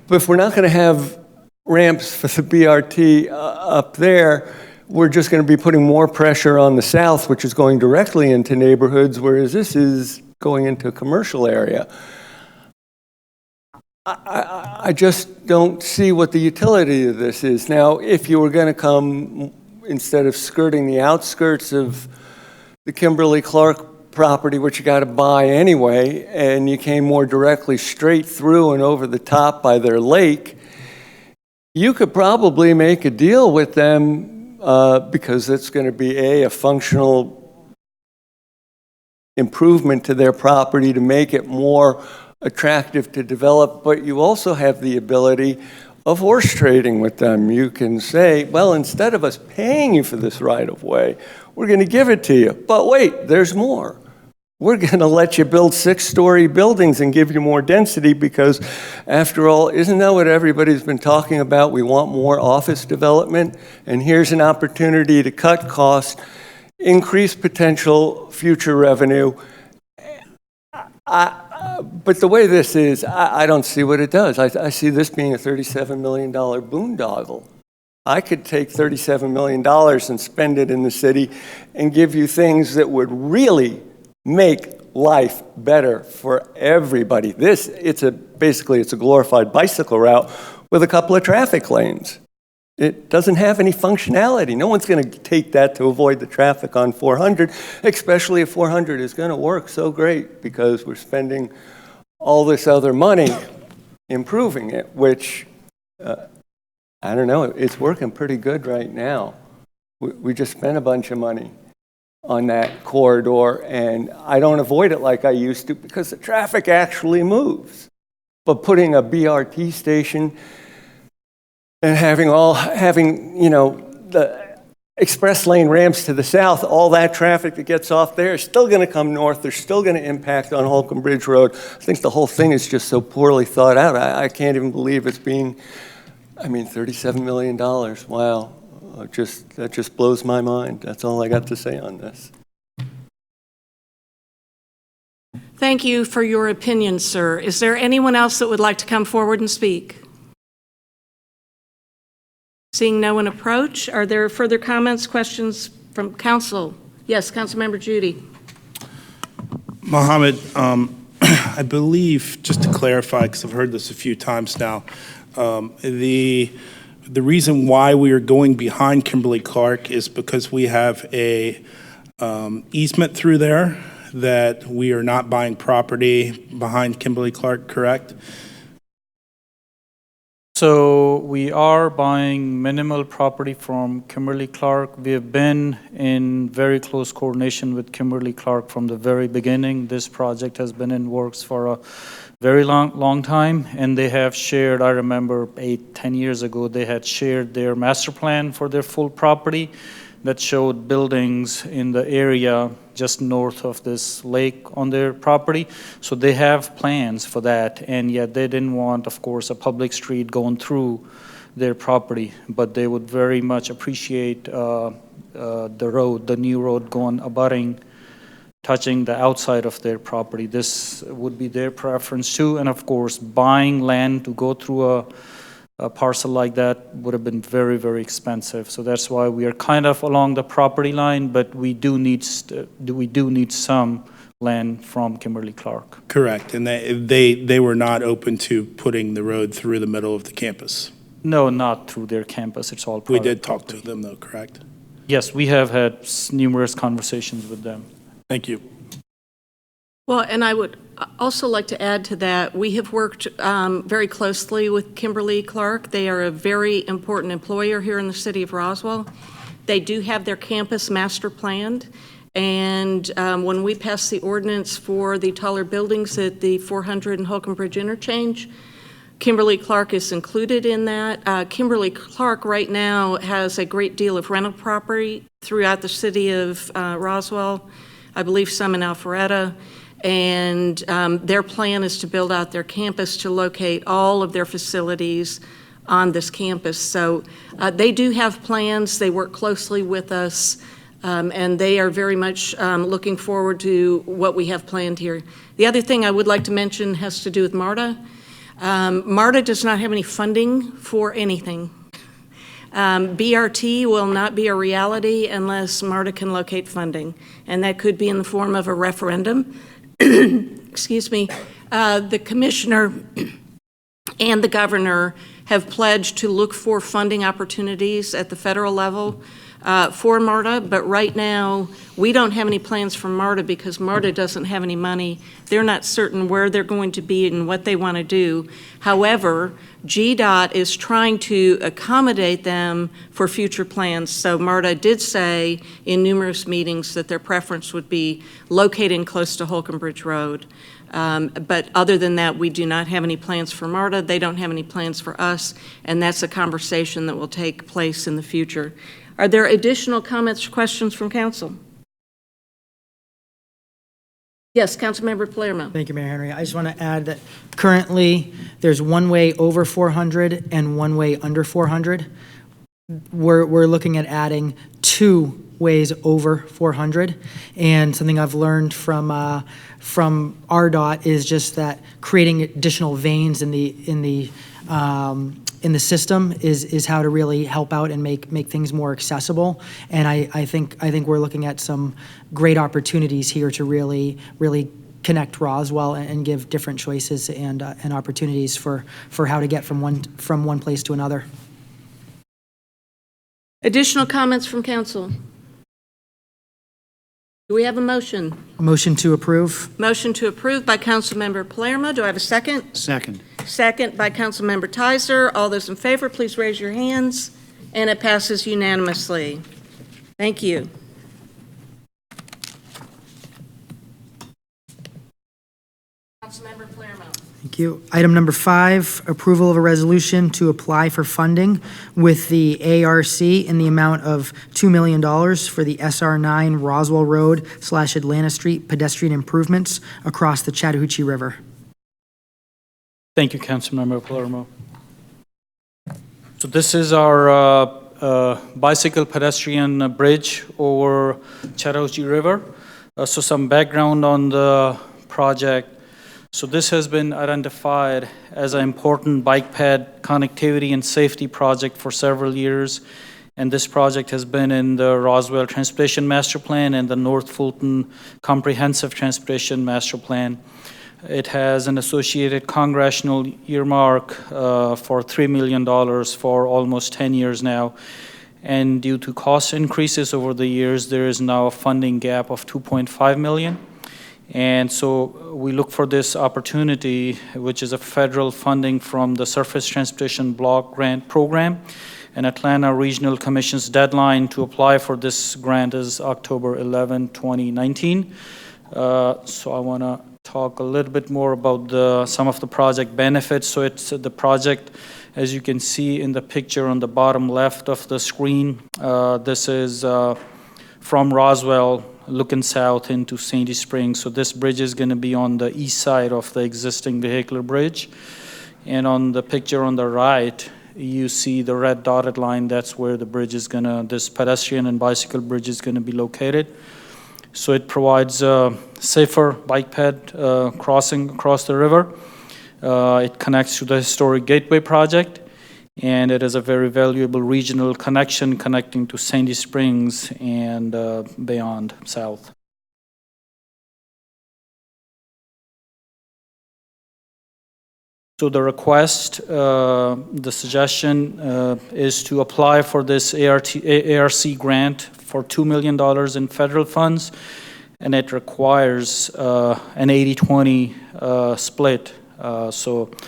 But if we're not going to have ramps for the BRT up there, we're just going to be putting more pressure on the south, which is going directly into neighborhoods, whereas this is going into a commercial area. I just don't see what the utility of this is. Now, if you were going to come, instead of skirting the outskirts of the Kimberly-Clark property, which you got to buy anyway, and you came more directly straight through and over the top by their lake, you could probably make a deal with them because it's going to be a functional improvement to their property to make it more attractive to develop, but you also have the ability of horse trading with them. You can say, well, instead of us paying you for this right-of-way, we're going to give it to you. But wait, there's more. We're going to let you build 6-story buildings and give you more density because, after all, isn't that what everybody's been talking about? We want more office development, and here's an opportunity to cut costs, increase potential future revenue. But the way this is, I don't see what it does. I see this being a $37 million boondoggle. I could take $37 million and spend it in the city and give you things that would really make life better for everybody. Basically it's a glorified bicycle route with a couple of traffic lanes. It doesn't have any functionality. No one's going to take that to avoid the traffic on 400, especially if 400 is going to work so great because we're spending all this other money improving it, which, I don't know, it's working pretty good right now. We just spent a bunch of money on that corridor, and I don't avoid it like I used to because the traffic actually moves. But putting a BRT station and having the express lane ramps to the south, all that traffic that gets off there is still going to come north. They're still going to impact on Holcomb Bridge Road. I think the whole thing is just so poorly thought out. I can't even believe it's being, $37 million. Wow. That just blows my mind. That's all I got to say on this. Thank you for your opinion, sir. Is there anyone else that would like to come forward and speak? Seeing no one approach, are there further comments, questions from council? Yes, Councilmember Judy. Mohammed, I believe, just to clarify, because I've heard this a few times now, the reason why we are going behind Kimberly-Clark is because we have a easement through there that we are not buying property behind Kimberly-Clark, correct? So we are buying minimal property from Kimberly Clark. We have been in very close coordination with Kimberly Clark from the very beginning. This project has been in works for a very long time, and they have shared, I remember 8-10 years ago, they had shared their master plan for their full property that showed buildings in the area just north of this lake on their property. So they have plans for that, and yet they didn't want, of course, a public street going through their property, but they would very much appreciate the road, the new road going abutting, touching the outside of their property. This would be their preference too, and of course, buying land to go through a parcel like that would have been very, very expensive. So that's why we are kind of along the property line, but we do need some land from Kimberly Clark. Correct, and they were not open to putting the road through the middle of the campus. No, not through their campus. It's all We private did talk property. to them though, correct? Yes, we have had numerous conversations with them. Thank you. Well, and I would also like to add to that, we have worked very closely with Kimberly Clark. They are a very important employer here in the city of Roswell. They do have their campus master planned, and when we passed the ordinance for the taller buildings at the 400 and Holcomb Bridge interchange, Kimberly Clark is included in that. Kimberly Clark right now has a great deal of rental property throughout the city of Roswell, I believe some in Alpharetta, and their plan is to build out their campus to locate all of their facilities on this campus. So they do have plans. They work closely with us, and they are very much looking forward to what we have planned here. The other thing I would like to mention has to do with MARTA. MARTA does not have any funding for anything. BRT will not be a reality unless MARTA can locate funding, and that could be in the form of a referendum. Excuse me. The commissioner and the governor have pledged to look for funding opportunities at the federal level for MARTA, but right now we don't have any plans for MARTA because MARTA doesn't have any money. They're not certain where they're going to be and what they want to do. However, GDOT is trying to accommodate them for future plans. So MARTA did say in numerous meetings that their preference would be locating close to Holcomb Bridge Road. But other than that, we do not have any plans for MARTA. They don't have any plans for us, and that's a conversation that will take place in the future. Are there additional comments or questions from council? Yes, Councilmember Palermo. Thank you, Mayor Henry. I just want to add that currently there's one way over 400 and one way under 400. We're looking at adding 2 ways over 400, and something I've learned from RDOT is just that creating additional veins in the system is how to really help out and make things more accessible. And I think we're looking at some great opportunities here to really connect Roswell and give different choices and opportunities for how to get from one place to another. Additional comments from council? Do we have a motion? A motion to approve. Motion to approve by Councilmember Palermo. Do I have a second? Second. Second by Councilmember Tizer. All those in favor, please raise your hands. And it passes unanimously. Thank you. Councilmember Palermo. Thank you. Item number 5, approval of a resolution to apply for funding with the ARC in the amount of $2 million for the SR9 Roswell Road / Atlanta Street pedestrian improvements across the Chattahoochee River. Thank you, Councilmember Palermo. So this is our bicycle pedestrian bridge over Chattahoochee River. So some background on the project. So this has been identified as an important bike ped connectivity and safety project for several years. And this project has been in the Roswell Transportation Master Plan and the North Fulton Comprehensive Transportation Master Plan. It has an associated congressional earmark for $3 million for almost 10 years now. And due to cost increases over the years, there is now a funding gap of $2.5 million. And so we look for this opportunity, which is a federal funding from the Surface Transportation Block Grant Program. And Atlanta Regional Commission's deadline to apply for this grant is October 11, 2019. So I want to talk a little bit more about some of the project benefits. So it's the project, as you can see in the picture on the bottom left of the screen, this is from Roswell looking south into Sandy Springs. So this bridge is going to be on the east side of the existing vehicular bridge. And on the picture on the right, you see the red dotted line. That's where the bridge is this pedestrian and bicycle bridge is going to be located. So it provides a safer bike path crossing across the river. It connects to the historic Gateway project, and it is a very valuable regional connection connecting to Sandy Springs and beyond south. So the request, the suggestion is to apply for this ARC grant for $2 million in federal funds, and it requires an 80-20 split. So it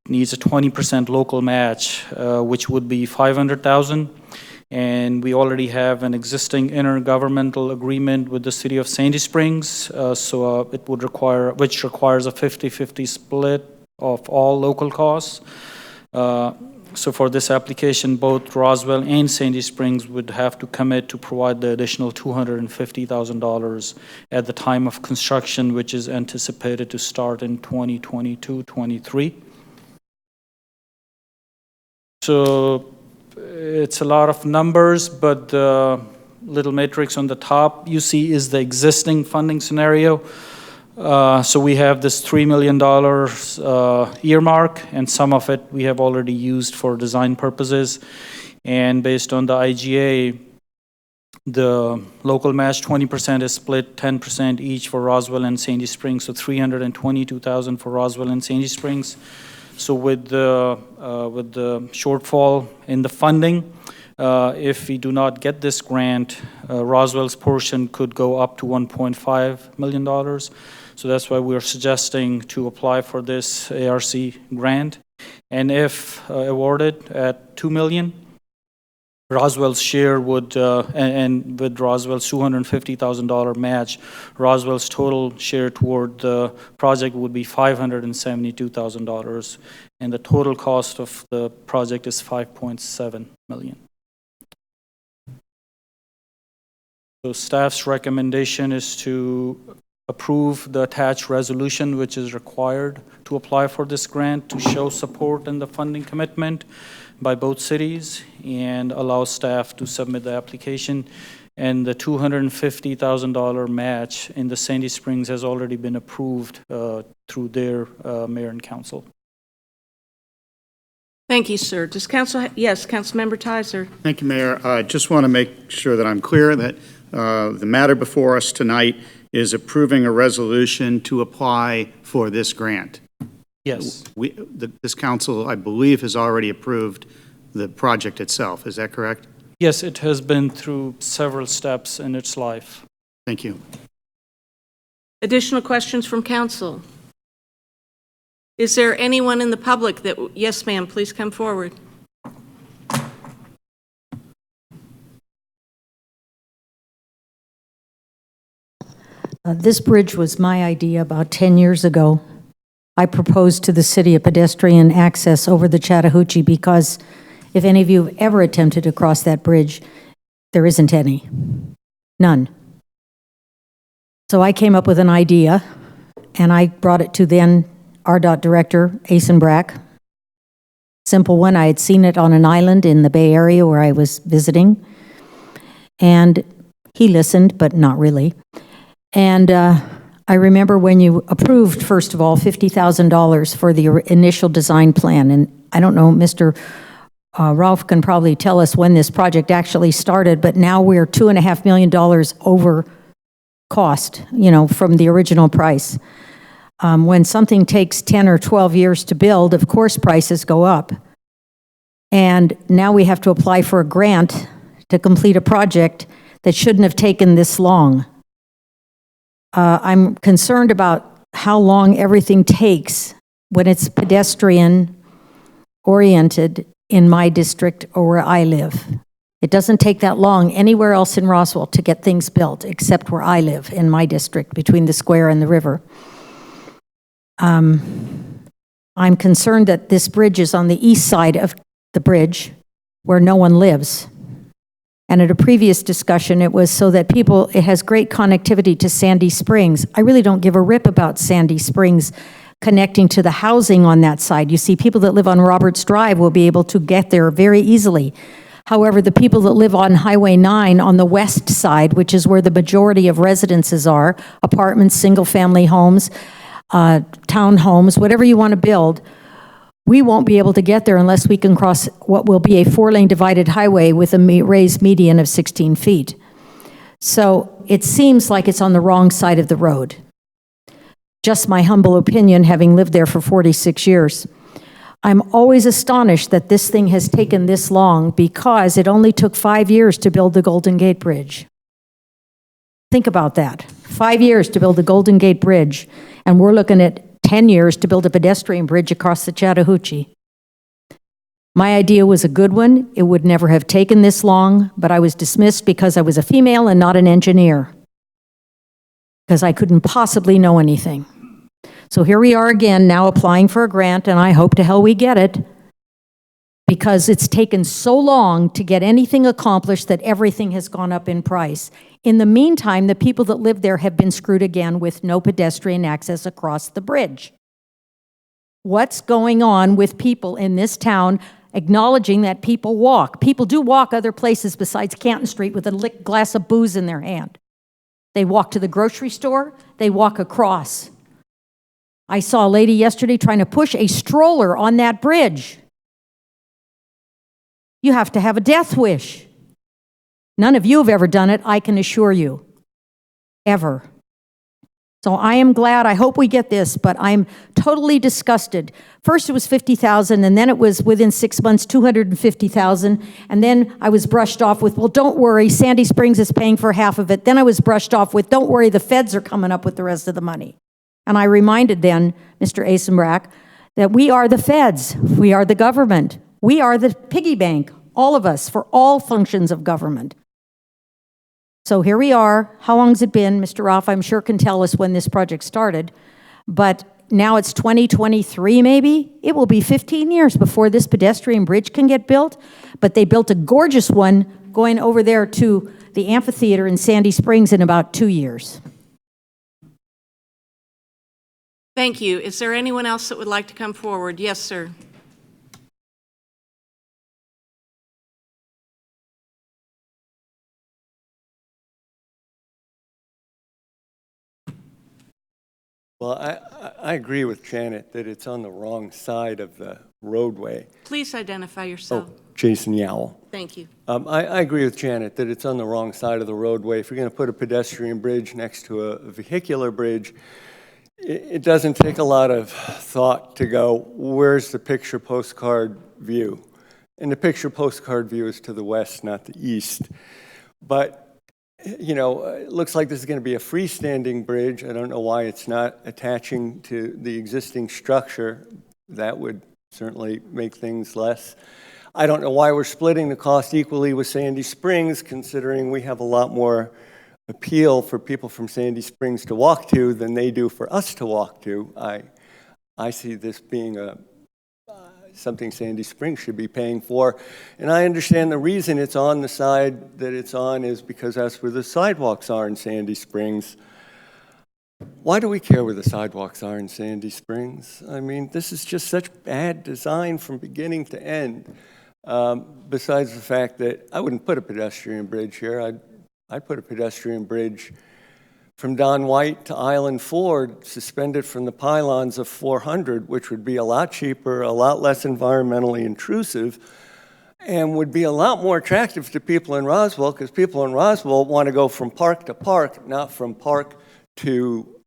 needs a 20% local match, which would be $500,000. And we already have an existing intergovernmental agreement with the city of Sandy Springs, it would require, which requires a 50-50 split of all local costs. So for this application, both Roswell and Sandy Springs would have to commit to provide the additional $250,000 at the time of construction, which is anticipated to start in 2022-23. So it's a lot of numbers, but the little matrix on the top you see is the existing funding scenario. So we have this $3 million earmark, and some of it we have already used for design purposes. And based on the IGA, the local match 20% is split 10% each for Roswell and Sandy Springs, so $322,000 for Roswell and Sandy Springs. So with the shortfall in the funding, if we do not get this grant, Roswell's portion could go up to $1.5 million. So that's why we're suggesting to apply for this ARC grant. And if awarded at $2 million, Roswell's share would, and with Roswell's $250,000 match, Roswell's total share toward the project would be $572,000. And the total cost of the project is $5.7 million. So staff's recommendation is to approve the attached resolution, which is required to apply for this grant to show support in the funding commitment by both cities and allow staff to submit the application. And the $250,000 match in the Sandy Springs has already been approved through their mayor and council. Thank you, sir. Does council, yes, Councilmember Tizer. Thank you, Mayor. I just want to make sure that I'm clear that the matter before us tonight is approving a resolution to apply for this grant. Yes. This council, I believe, has already approved the project itself. Is that correct? Yes, it has been through several steps in its life. Thank you. Additional questions from council? Is there anyone in the public that, yes, ma'am, please come forward. This bridge was my idea about 10 years ago. I proposed to the city a pedestrian access over the Chattahoochee because if any of you have ever attempted to cross that bridge, there isn't any. None. So I came up with an idea, and I brought it to then RDOT Director, Asen Brack. Simple one. I had seen it on an island in the Bay Area where I was visiting, and he listened, but not really. And I remember when you approved, first of all, $50,000 for the initial design plan. And I don't know, Mr. Ralph can probably tell us when this project actually started, but now we're $2.5 million over cost, from the original price. When something takes 10 or 12 years to build, of course, prices go up. And now we have to apply for a grant to complete a project that shouldn't have taken this long. I'm concerned about how long everything takes when it's pedestrian-oriented in my district or where I live. It doesn't take that long anywhere else in Roswell to get things built, except where I live, in my district, between the square and the river. I'm concerned that this bridge is on the east side of the bridge, where no one lives. And at a previous discussion, it was so that it has great connectivity to Sandy Springs. I really don't give a rip about Sandy Springs connecting to the housing on that side. You see, people that live on Roberts Drive will be able to get there very easily. However, the people that live on Highway 9 on the west side, which is where the majority of residences are, apartments, single-family homes, townhomes, whatever you want to build, we won't be able to get there unless we can cross what will be a 4-lane divided highway with a raised median of 16 feet. So it seems like it's on the wrong side of the road. Just my humble opinion, having lived there for 46 years. I'm always astonished that this thing has taken this long because it only took 5 years to build the Golden Gate Bridge. Think about that. 5 years to build the Golden Gate Bridge, and we're looking at 10 years to build a pedestrian bridge across the Chattahoochee. My idea was a good one. It would never have taken this long, but I was dismissed because I was a female and not an engineer, because I couldn't possibly know anything. So here we are again, now applying for a grant, and I hope to hell we get it, because it's taken so long to get anything accomplished that everything has gone up in price. In the meantime, the people that live there have been screwed again with no pedestrian access across the bridge. What's going on with people in this town acknowledging that people walk? People do walk other places besides Canton Street with a glass of booze in their hand. They walk to the grocery store, they walk across. I saw a lady yesterday trying to push a stroller on that bridge. You have to have a death wish. None of you have ever done it, I can assure you. Ever. So I am glad, I hope we get this, but I'm totally disgusted. First it was $50,000, and then it was within 6 months, $250,000, and then I was brushed off with, well, don't worry, Sandy Springs is paying for half of it. Then I was brushed off with, don't worry, the feds are coming up with the rest of the money. And I reminded then, Mr. Asenbrack, that we are the feds, we are the government, we are the piggy bank, all of us, for all functions of government. So here we are. How long has it been? Mr. Roth, I'm sure, can tell us when this project started, but now it's 2023 maybe. It will be 15 years before this pedestrian bridge can get built, but they built a gorgeous one going over there to the amphitheater in Sandy Springs in about 2 years. Thank you. Is there anyone else that would like to come forward? Yes, sir. Well, I agree with Janet that it's on the wrong side of the roadway. Please identify yourself. Oh, Jason Yowell. Thank you. I agree with Janet that it's on the wrong side of the roadway. If you're going to put a pedestrian bridge next to a vehicular bridge, it doesn't take a lot of thought to go, where's the picture postcard view? And the picture postcard view is to the west, not the east. But, you know, it looks like this is going to be a freestanding bridge. I don't know why it's not attaching to the existing structure. That would certainly make things less. I don't know why we're splitting the cost equally with Sandy Springs, considering we have a lot more appeal for people from Sandy Springs to walk to than they do for us to walk to. I see this being something Sandy Springs should be paying for. And I understand the reason it's on the side that it's on is because that's where the sidewalks are in Sandy Springs. Why do we care where the sidewalks are in Sandy Springs? I mean, this is just such bad design from beginning to end. Besides the fact that I wouldn't put a pedestrian bridge here. I'd put a pedestrian bridge from Don White to Island Ford, suspended from the pylons of 400, which would be a lot cheaper, a lot less environmentally intrusive, and would be a lot more attractive to people in Roswell, because people in Roswell want to go from park to park, not from park to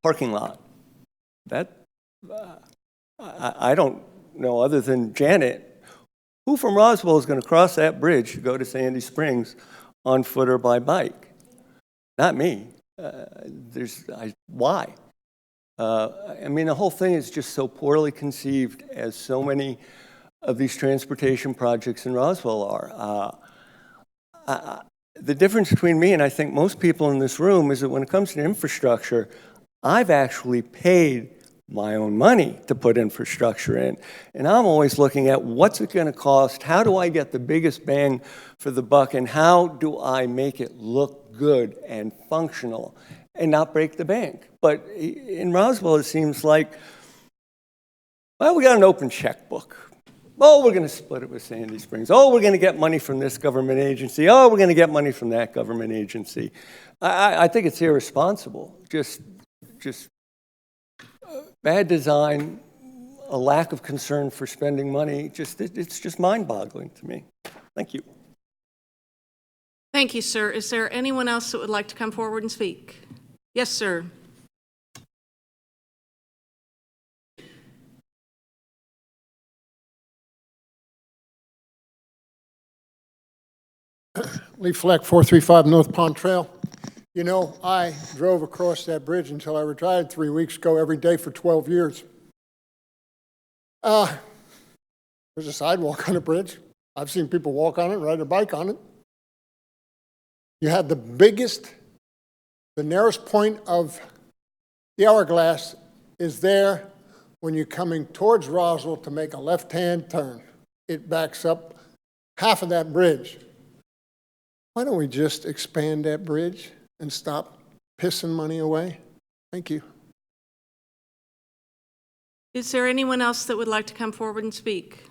parking lot. That, I don't know, other than Janet, who from Roswell is going to cross that bridge to go to Sandy Springs on foot or by bike? Not me. Why? I mean, the whole thing is just so poorly conceived, as so many of these transportation projects in Roswell are. The difference between me and I think most people in this room is that when it comes to infrastructure, I've actually paid my own money to put infrastructure in. And I'm always looking at what's it going to cost, how do I get the biggest bang for the buck, and how do I make it look good and functional and not break the bank. But in Roswell, it seems like, well, we got an open checkbook. Oh, we're going to split it with Sandy Springs. Oh, we're going to get money from this government agency. Oh, we're going to get money from that government agency. I think it's irresponsible. Just bad design, a lack of concern for spending money. It's just mind-boggling to me. Thank you. Thank you, sir. Is there anyone else that would like to come forward and speak? Yes, sir. Lee Fleck, 435 North Pond Trail. You know, I drove across that bridge until I retired 3 weeks ago every day for 12 years. There's a sidewalk on the bridge. I've seen people walk on it, ride a bike on it. You have the narrowest point of the hourglass is there when you're coming towards Roswell to make a left-hand turn. It backs up half of that bridge. Why don't we just expand that bridge and stop pissing money away? Thank you. Is there anyone else that would like to come forward and speak?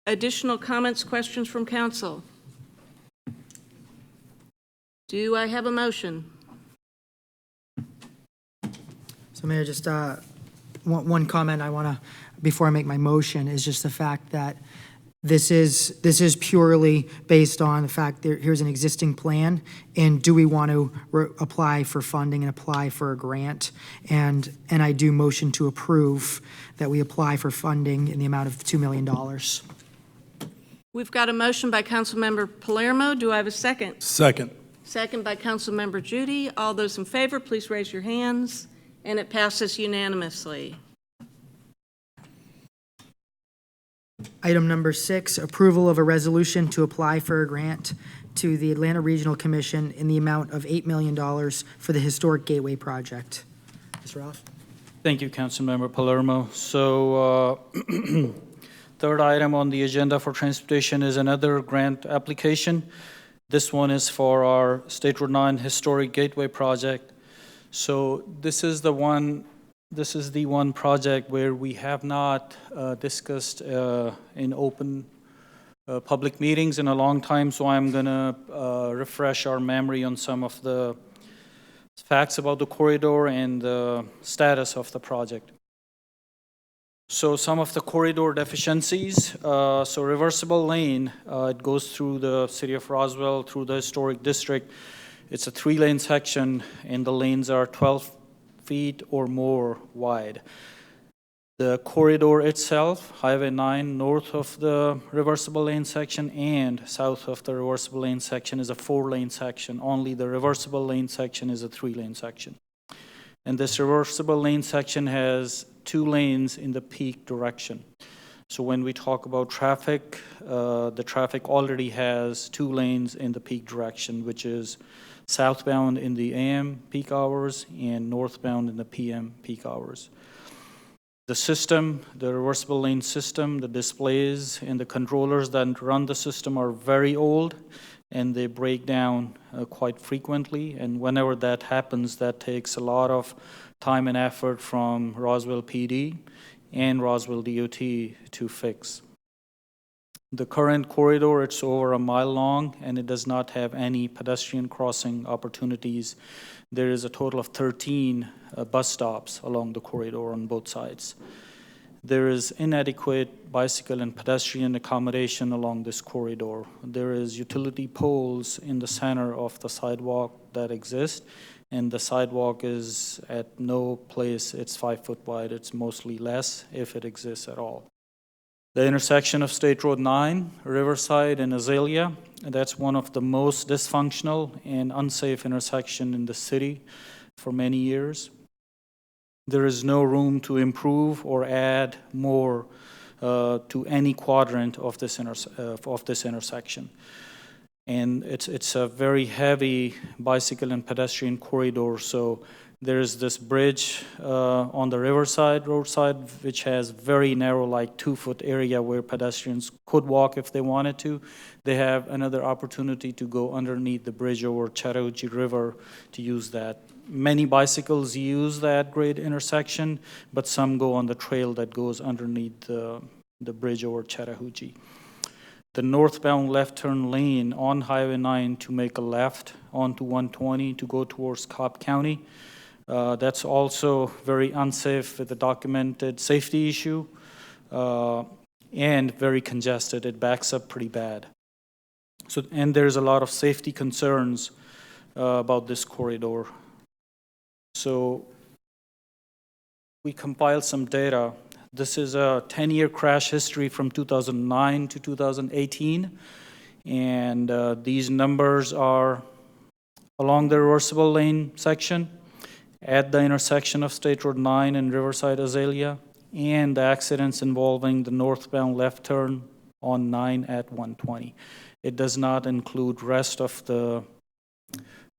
Additional comments, questions from council? Do I have a motion? So Mayor, just one comment I want to, before I make my motion, is just the fact that this is purely based on the fact that here's an existing plan, and do we want to apply for funding and apply for a grant? And I do motion to approve that we apply for funding in the amount of $2 million. We've got a motion by Councilmember Palermo. Do I have a second? Second. Second by Councilmember Judy. All those in favor, please raise your hands. And it passes unanimously. Item number 6, approval of a resolution to apply for a grant to the Atlanta Regional Commission in the amount of $8 million for the Historic Gateway Project. Mr. Roth? Thank you, Councilmember Palermo. So third item on the agenda for transportation is another grant application. This one is for our State Road 9 Historic Gateway Project. So this is the one project where we have not discussed in open public meetings in a long time, so I'm going to refresh our memory on some of the facts about the corridor and the status of the project. So some of the corridor deficiencies, so reversible lane, it goes through the city of Roswell, through the historic district. It's a 3-lane section, and the lanes are 12 feet or more wide. The corridor itself, Highway 9, north of the reversible lane section and south of the reversible lane section, is a 4-lane section. Only the reversible lane section is a 3-lane section. And this reversible lane section has 2 lanes in the peak direction. So when we talk about traffic, the traffic already has 2 lanes in the peak direction, which is southbound in the AM peak hours and northbound in the PM peak hours. The system, the reversible lane system, the displays and the controllers that run the system are very old, and they break down quite frequently. And whenever that happens, that takes a lot of time and effort from Roswell PD and Roswell DOT to fix. The current corridor, it's over a mile long, and it does not have any pedestrian crossing opportunities. There is a total of 13 bus stops along the corridor on both sides. There is inadequate bicycle and pedestrian accommodation along this corridor. There is utility poles in the center of the sidewalk that exist, and the sidewalk is at no place, it's 5 foot wide, it's mostly less if it exists at all. The intersection of State Road 9, Riverside, and Azalea, and that's one of the most dysfunctional and unsafe intersection in the city for many years. There is no room to improve or add more to any quadrant of this intersection. And it's a very heavy bicycle and pedestrian corridor, so there's this bridge on the Riverside roadside, which has very narrow, like 2-foot area where pedestrians could walk if they wanted to. They have another opportunity to go underneath the bridge over Chattahoochee River to use that. Many bicycles use that great intersection, but some go on the trail that goes underneath the bridge over Chattahoochee. The northbound left turn lane on Highway 9 to make a left onto 120 to go towards Cobb County. That's also very unsafe with a documented safety issue and very congested. It backs up pretty bad. So, and there's a lot of safety concerns about this corridor. So we compiled some data. This is a 10-year crash history from 2009 to 2018. And these numbers are along the reversible lane section, at the intersection of State Road 9 and Riverside Azalea, and the accidents involving the northbound left turn on 9 at 120. It does not include rest of the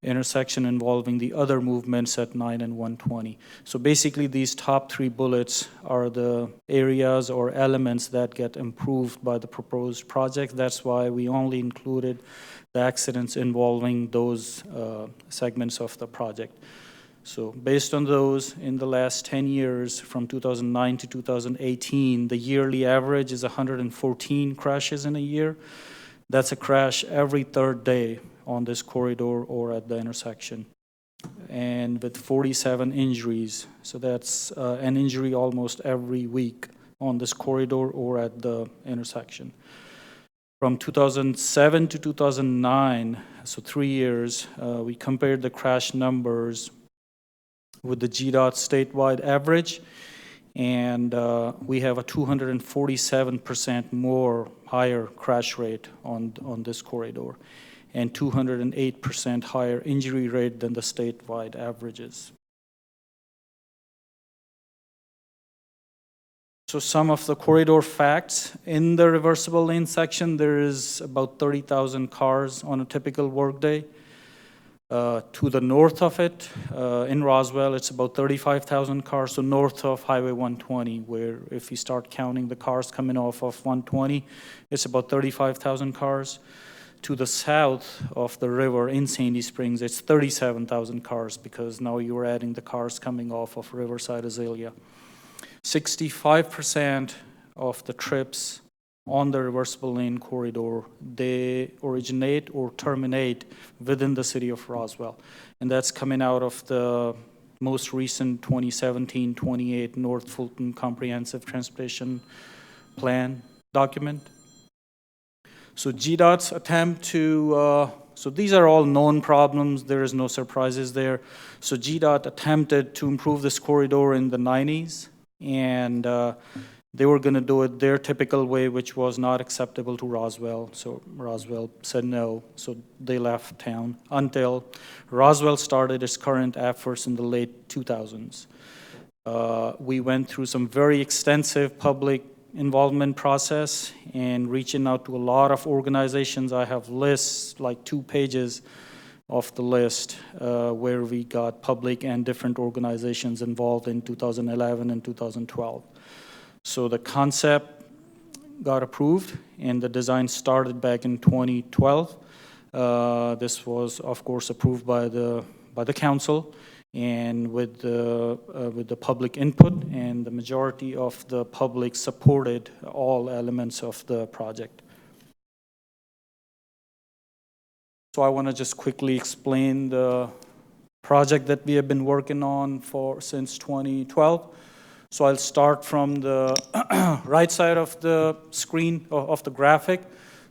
intersection involving the other movements at 9 and 120. So basically these top 3 bullets are the areas or elements that get improved by the proposed project. That's why we only included the accidents involving those segments of the project. So based on those, in the last 10 years, from 2009 to 2018, the yearly average is 114 crashes in a year. That's a crash every 3rd day on this corridor or at the intersection, and with 47 injuries. So that's an injury almost every week on this corridor or at the intersection. From 2007 to 2009, so 3 years, we compared the crash numbers with the GDOT statewide average, and we have a 247% more higher crash rate on this corridor, and 208% higher injury rate than the statewide averages. So some of the corridor facts: in the reversible lane section, there is about 30,000 cars on a typical workday. To the north of it, in Roswell, it's about 35,000 cars, so north of Highway 120, where if you start counting the cars coming off of 120, it's about 35,000 cars. To the south of the river in Sandy Springs, it's 37,000 cars, because now you're adding the cars coming off of Riverside Azalea. 65% of the trips on the reversible lane corridor, they originate or terminate within the city of Roswell. And that's coming out of the most recent 2017-28 North Fulton Comprehensive Transportation Plan document. So GDOT's attempt to, so these are all known problems, there is no surprises there. So GDOT attempted to improve this corridor in the 90s, and they were going to do it their typical way, which was not acceptable to Roswell. So Roswell said no, so they left town until Roswell started its current efforts in the late 2000s. We went through some very extensive public involvement process and reaching out to a lot of organizations. I have lists, like 2 pages of the list, where we got public and different organizations involved in 2011 and 2012. So the concept got approved and the design started back in 2012. This was, of course, approved by the council and with the public input, and the majority of the public supported all elements of the project. So I want to just quickly explain the project that we have been working on since 2012. So I'll start from the right side of the screen, of the graphic.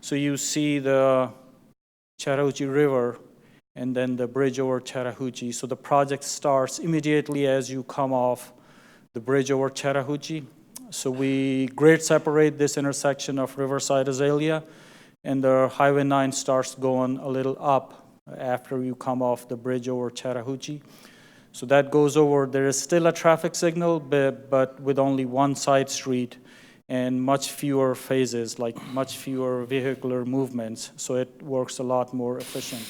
So you see the Chattahoochee River and then the bridge over Chattahoochee. So the project starts immediately as you come off the bridge over Chattahoochee. So we grade separate this intersection of Riverside Azalea, and the Highway 9 starts going a little up after you come off the bridge over Chattahoochee. So that goes over, there is still a traffic signal, but with only one side street and much fewer phases, like much fewer vehicular movements, so it works a lot more efficient.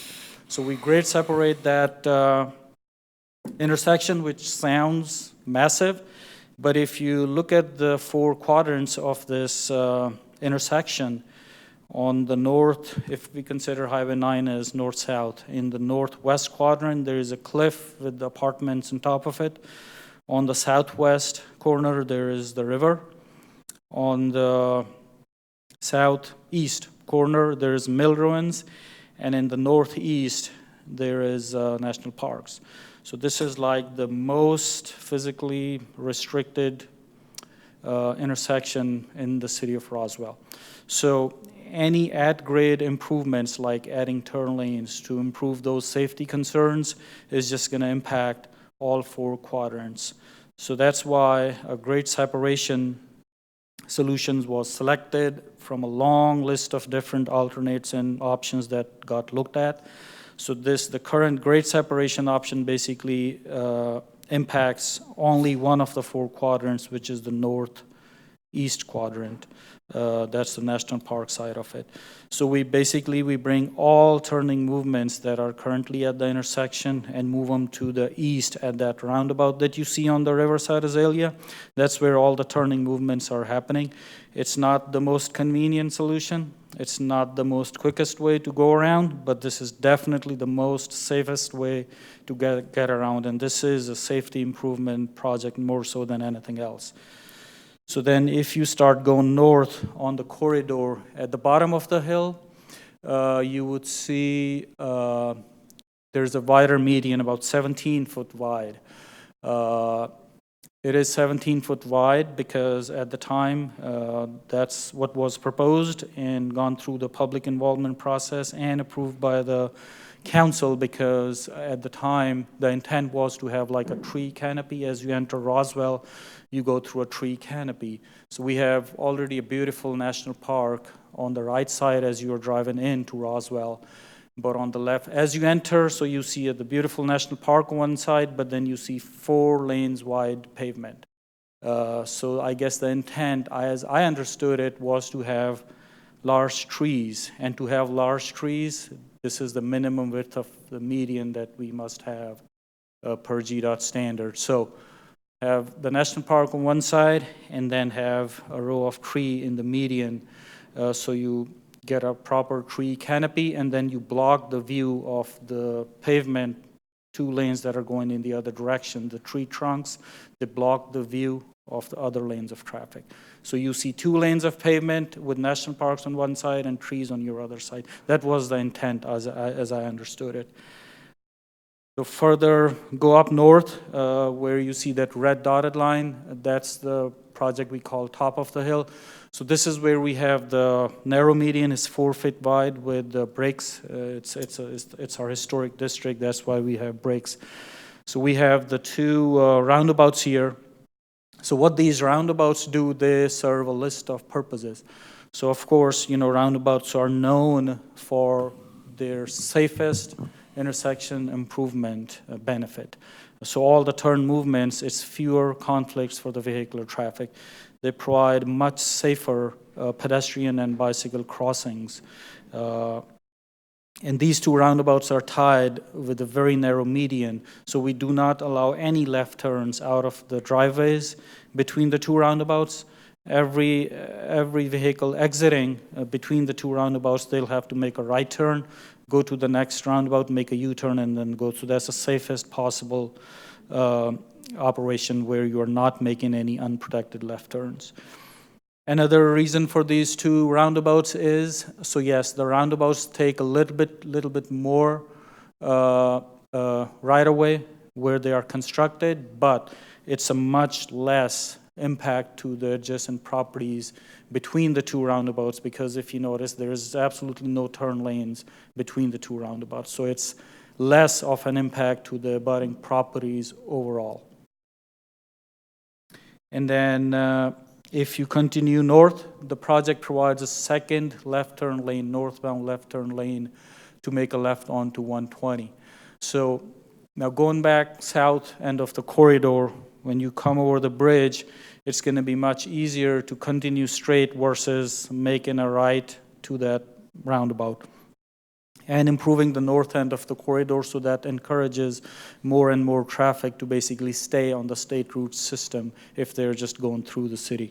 So we grade separate that intersection, which sounds massive, but if you look at the 4 quadrants of this intersection, on the north, if we consider Highway 9 as north-south, in the northwest quadrant, there is a cliff with the apartments on top of it. On the southwest corner, there is the river. On the southeast corner, there is mill ruins. And in the northeast, there is national parks. So this is like the most physically restricted intersection in the city of Roswell. So any at-grade improvements like adding turn lanes to improve those safety concerns is just going to impact all 4 quadrants. So that's why a grade separation solutions was selected from a long list of different alternates and options that got looked at. So the current grade separation option basically impacts only one of the 4 quadrants, which is the northeast quadrant. That's the national park side of it. So we bring all turning movements that are currently at the intersection and move them to the east at that roundabout that you see on the Riverside Azalea. That's where all the turning movements are happening. It's not the most convenient solution. It's not the most quickest way to go around, but this is definitely the most safest way to get around. And this is a safety improvement project more so than anything else. So then if you start going north on the corridor at the bottom of the hill, you would see there's a wider median, about 17 foot wide. It is 17 foot wide because at the time, that's what was proposed and gone through the public involvement process and approved by the council, because at the time, the intent was to have like a tree canopy. As you enter Roswell, you go through a tree canopy. So we have already a beautiful national park on the right side as you're driving into Roswell. But on the left, as you enter, so you see the beautiful national park on one side, but then you see 4 lanes wide pavement. So I guess the intent, as I understood it, was to have large trees. And to have large trees, this is the minimum width of the median that we must have per GDOT standard. So have the national park on one side and then have a row of tree in the median, so you get a proper tree canopy, and then you block the view of the pavement, 2 lanes that are going in the other direction. The tree trunks, they block the view of the other lanes of traffic. So you see 2 lanes of pavement with national parks on one side and trees on your other side. That was the intent as I understood it. So further, go up north, where you see that red dotted line, that's the project we call Top of the Hill. So this is where we have the narrow median is 4 feet wide with the breaks. It's our historic district, that's why we have breaks. So we have the 2 roundabouts here. So what these roundabouts do, they serve a list of purposes. So of course, roundabouts are known for their safest intersection improvement benefit. So all the turn movements, it's fewer conflicts for the vehicular traffic. They provide much safer pedestrian and bicycle crossings. And these 2 roundabouts are tied with a very narrow median, so we do not allow any left turns out of the driveways between the 2 roundabouts. Every vehicle exiting between the 2 roundabouts, they'll have to make a right turn, go to the next roundabout, make a U-turn, and then go. So that's the safest possible operation where you are not making any unprotected left turns. Another reason for these 2 roundabouts is, so yes, the roundabouts take a little bit more right away where they are constructed, but it's a much less impact to the adjacent properties between the 2 roundabouts, because if you notice, there is absolutely no turn lanes between the 2 roundabouts. So it's less of an impact to the abutting properties overall. And then If you continue north, the project provides a second left turn lane, northbound left turn lane, to make a left onto 120. So now going back south end of the corridor, when you come over the bridge, it's going to be much easier to continue straight versus making a right to that roundabout. And improving the north end of the corridor so that encourages more and more traffic to basically stay on the state route system if they're just going through the city.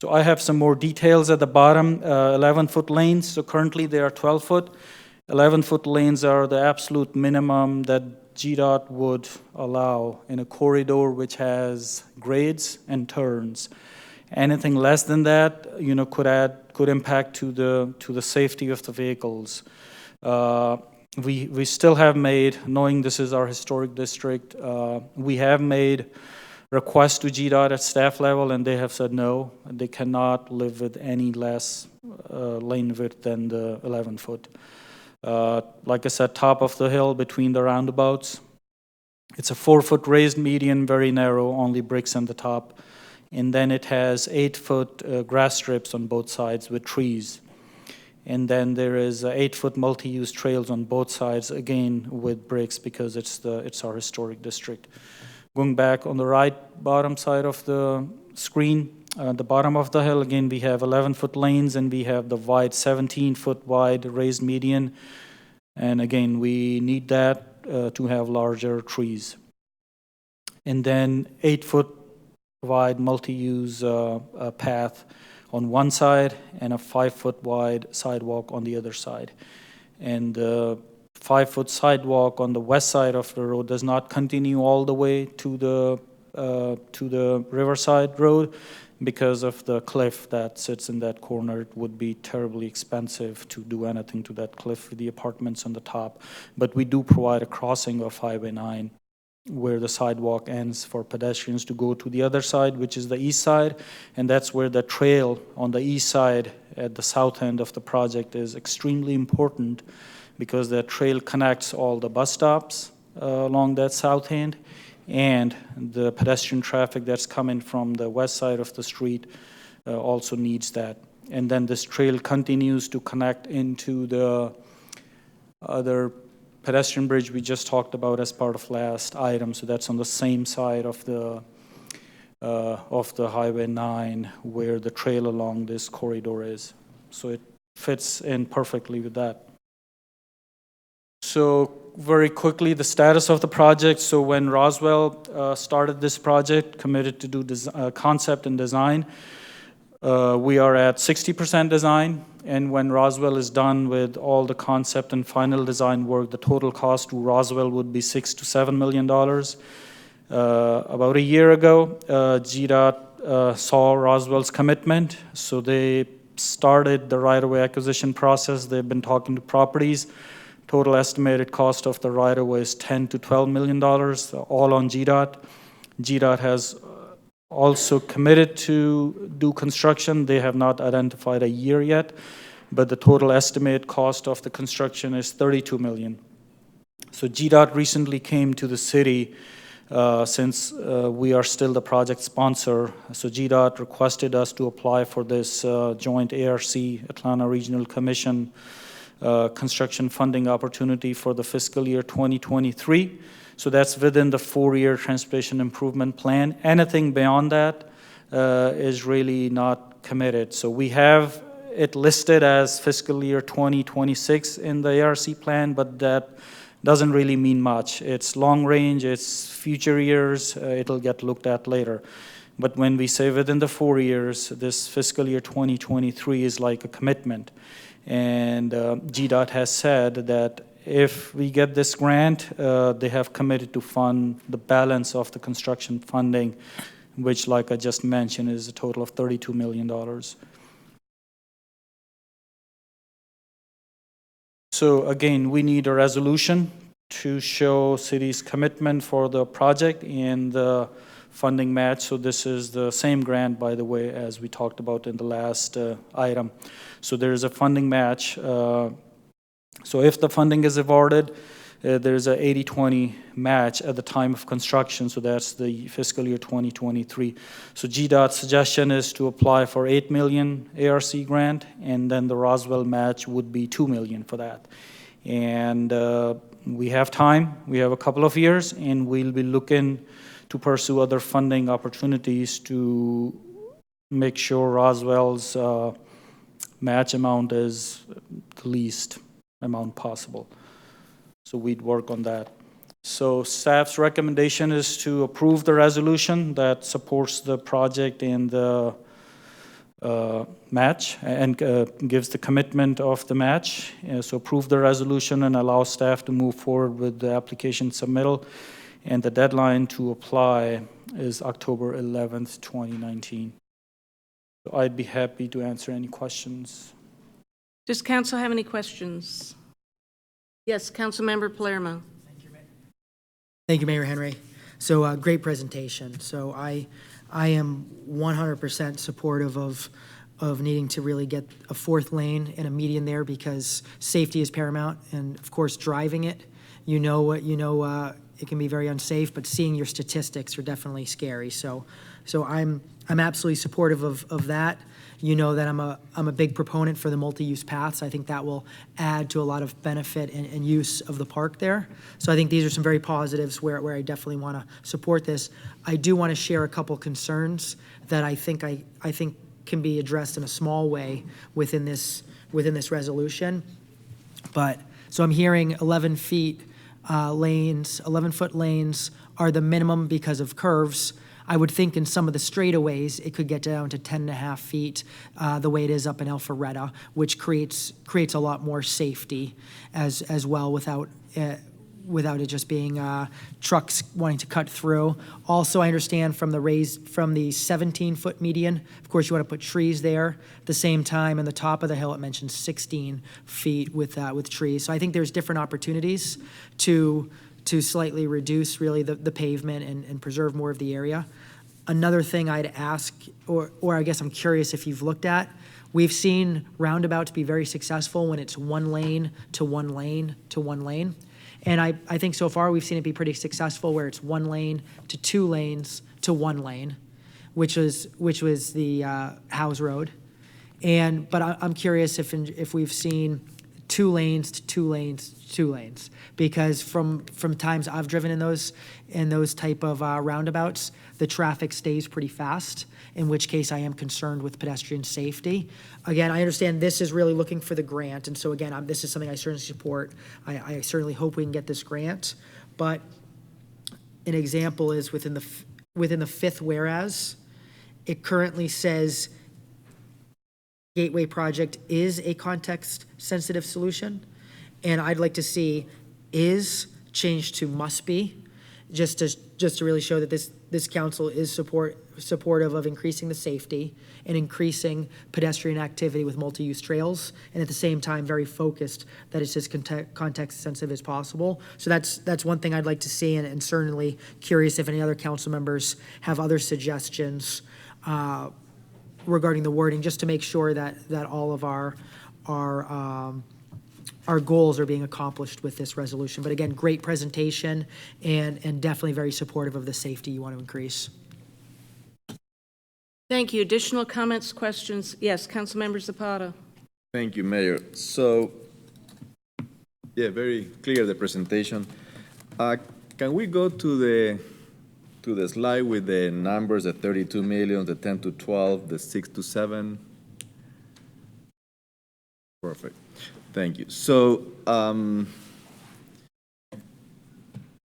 So I have some more details at the bottom, 11-foot lanes. So currently they are 12-foot. 11-foot lanes are the absolute minimum that GDOT would allow in a corridor which has grades and turns. Anything less than that, could impact to the safety of the vehicles. We still have made, knowing this is our historic district, we have made requests to GDOT at staff level, and they have said no. They cannot live with any less lane width than the 11-foot. Like I said, top of the hill between the roundabouts. It's a 4-foot raised median, very narrow, only bricks on the top. And then it has 8-foot grass strips on both sides with trees. And then there is 8-foot multi-use trails on both sides, again with bricks because it's our historic district. Going back on the right bottom side of the screen, the bottom of the hill, again, we have 11-foot lanes and we have the wide 17-foot wide raised median. And again, we need that to have larger trees. And then 8-foot wide multi-use path on one side and a 5-foot wide sidewalk on the other side. And the 5-foot sidewalk on the west side of the road does not continue all the way to the Riverside Road because of the cliff that sits in that corner. It would be terribly expensive to do anything to that cliff with the apartments on the top. But we do provide a crossing of Highway 9 where the sidewalk ends for pedestrians to go to the other side, which is the east side. And that's where the trail on the east side at the south end of the project is extremely important because that trail connects all the bus stops along that south end and the pedestrian traffic that's coming from the west side of the street also needs that. And then this trail continues to connect into the other pedestrian bridge we just talked about as part of last item. So that's on the same side of the Highway 9 where the trail along this corridor is. So it fits in perfectly with that. So very quickly, the status of the project. So when Roswell started this project, committed to do concept and design, we are at 60% design. And when Roswell is done with all the concept and final design work, the total cost to Roswell would be $6 to $7 million. About a year ago, GDOT saw Roswell's commitment, so they started the right-of-way acquisition process. They've been talking to properties. Total estimated cost of the right-of-way is $10 to $12 million, all on GDOT. GDOT has also committed to do construction. They have not identified a year yet, but the total estimated cost of the construction is $32 million. So GDOT recently came to the city since we are still the project sponsor. So GDOT requested us to apply for this joint ARC, Atlanta Regional Commission, construction funding opportunity for the fiscal year 2023. So that's within the 4-year transportation improvement plan. Anything beyond that is really not committed. So we have it listed as fiscal year 2026 in the ARC plan, but that doesn't really mean much. It's long range, it's future years, it'll get looked at later. But when we say within the 4 years, this fiscal year 2023 is like a commitment. And GDOT has said that if we get this grant, they have committed to fund the balance of the construction funding, which, like I just mentioned, is a total of $32 million. So again, we need a resolution to show city's commitment for the project and the funding match. So this is the same grant, by the way, as we talked about in the last item. So there is a funding match. So if the funding is awarded, there's a 80-20 match at the time of construction, so that's the fiscal year 2023. So GDOT's suggestion is to apply for 8 million ARC grant, and then the Roswell match would be 2 million for that. And we have time, we have a couple of years, and we'll be looking to pursue other funding opportunities to make sure Roswell's match amount is the least amount possible. So we'd work on that. So staff's recommendation is to approve the resolution that supports the project and the match and gives the commitment of the match. So approve the resolution and allow staff to move forward with the application submittal. And the deadline to apply is October 11th, 2019. So I'd be happy to answer any questions. Does council have any questions? Yes, Councilmember Palermo. Thank you, Mayor Henry. So great presentation. So I am 100% supportive of needing to really get a fourth lane and a median there because safety is paramount. And of course, driving it, it can be very unsafe, but seeing your statistics are definitely scary. So I'm absolutely supportive of that. You know that I'm a big proponent for the multi-use paths. I think that will add to a lot of benefit and use of the park there. So I think these are some very positives where I definitely want to support this. I do want to share a couple concerns that I think can be addressed in a small way within this resolution. But so I'm hearing 11-foot lanes are the minimum because of curves. I would think in some of the straightaways, it could get down to 10.5 feet, the way it is up in Alpharetta, which creates a lot more safety as well without it just being trucks wanting to cut through. Also, I understand from the 17-foot median, of course, you want to put trees there. At the same time, in the top of the hill, it mentions 16 feet with trees. So I think there's different opportunities to slightly reduce really the pavement and preserve more of the area. Another thing I'd ask, or I guess I'm curious if you've looked at, we've seen roundabouts be very successful when it's one lane to one lane to one lane. And I think so far we've seen it be pretty successful where it's one lane to two lanes to one lane, which was the Howes Road. But I'm curious if we've seen 2 lanes to 2 lanes to 2 lanes, because from times I've driven in those type of roundabouts, the traffic stays pretty fast, in which case I am concerned with pedestrian safety. Again, I understand this is really looking for the grant, and so again, this is something I certainly support. I certainly hope we can get this grant, but an example is within the fifth whereas, it currently says Gateway project is a context-sensitive solution, and I'd like to see is changed to must be, just to really show that this council is supportive of increasing the safety and increasing pedestrian activity with multi-use trails, and at the same time very focused that it's as context-sensitive as possible. So that's one thing I'd like to see, and certainly curious if any other council members have other suggestions regarding the wording, just to make sure that all of our goals are being accomplished with this resolution. But again, great presentation and definitely very supportive of the safety you want to increase. Thank you. Additional comments, questions? Yes, Councilmember Zapata. Thank you, Mayor. So, yeah, very clear the presentation. Can we go to the slide with the numbers, the 32 million, the 10 to 12, the 6 to 7? Perfect. Thank you. So,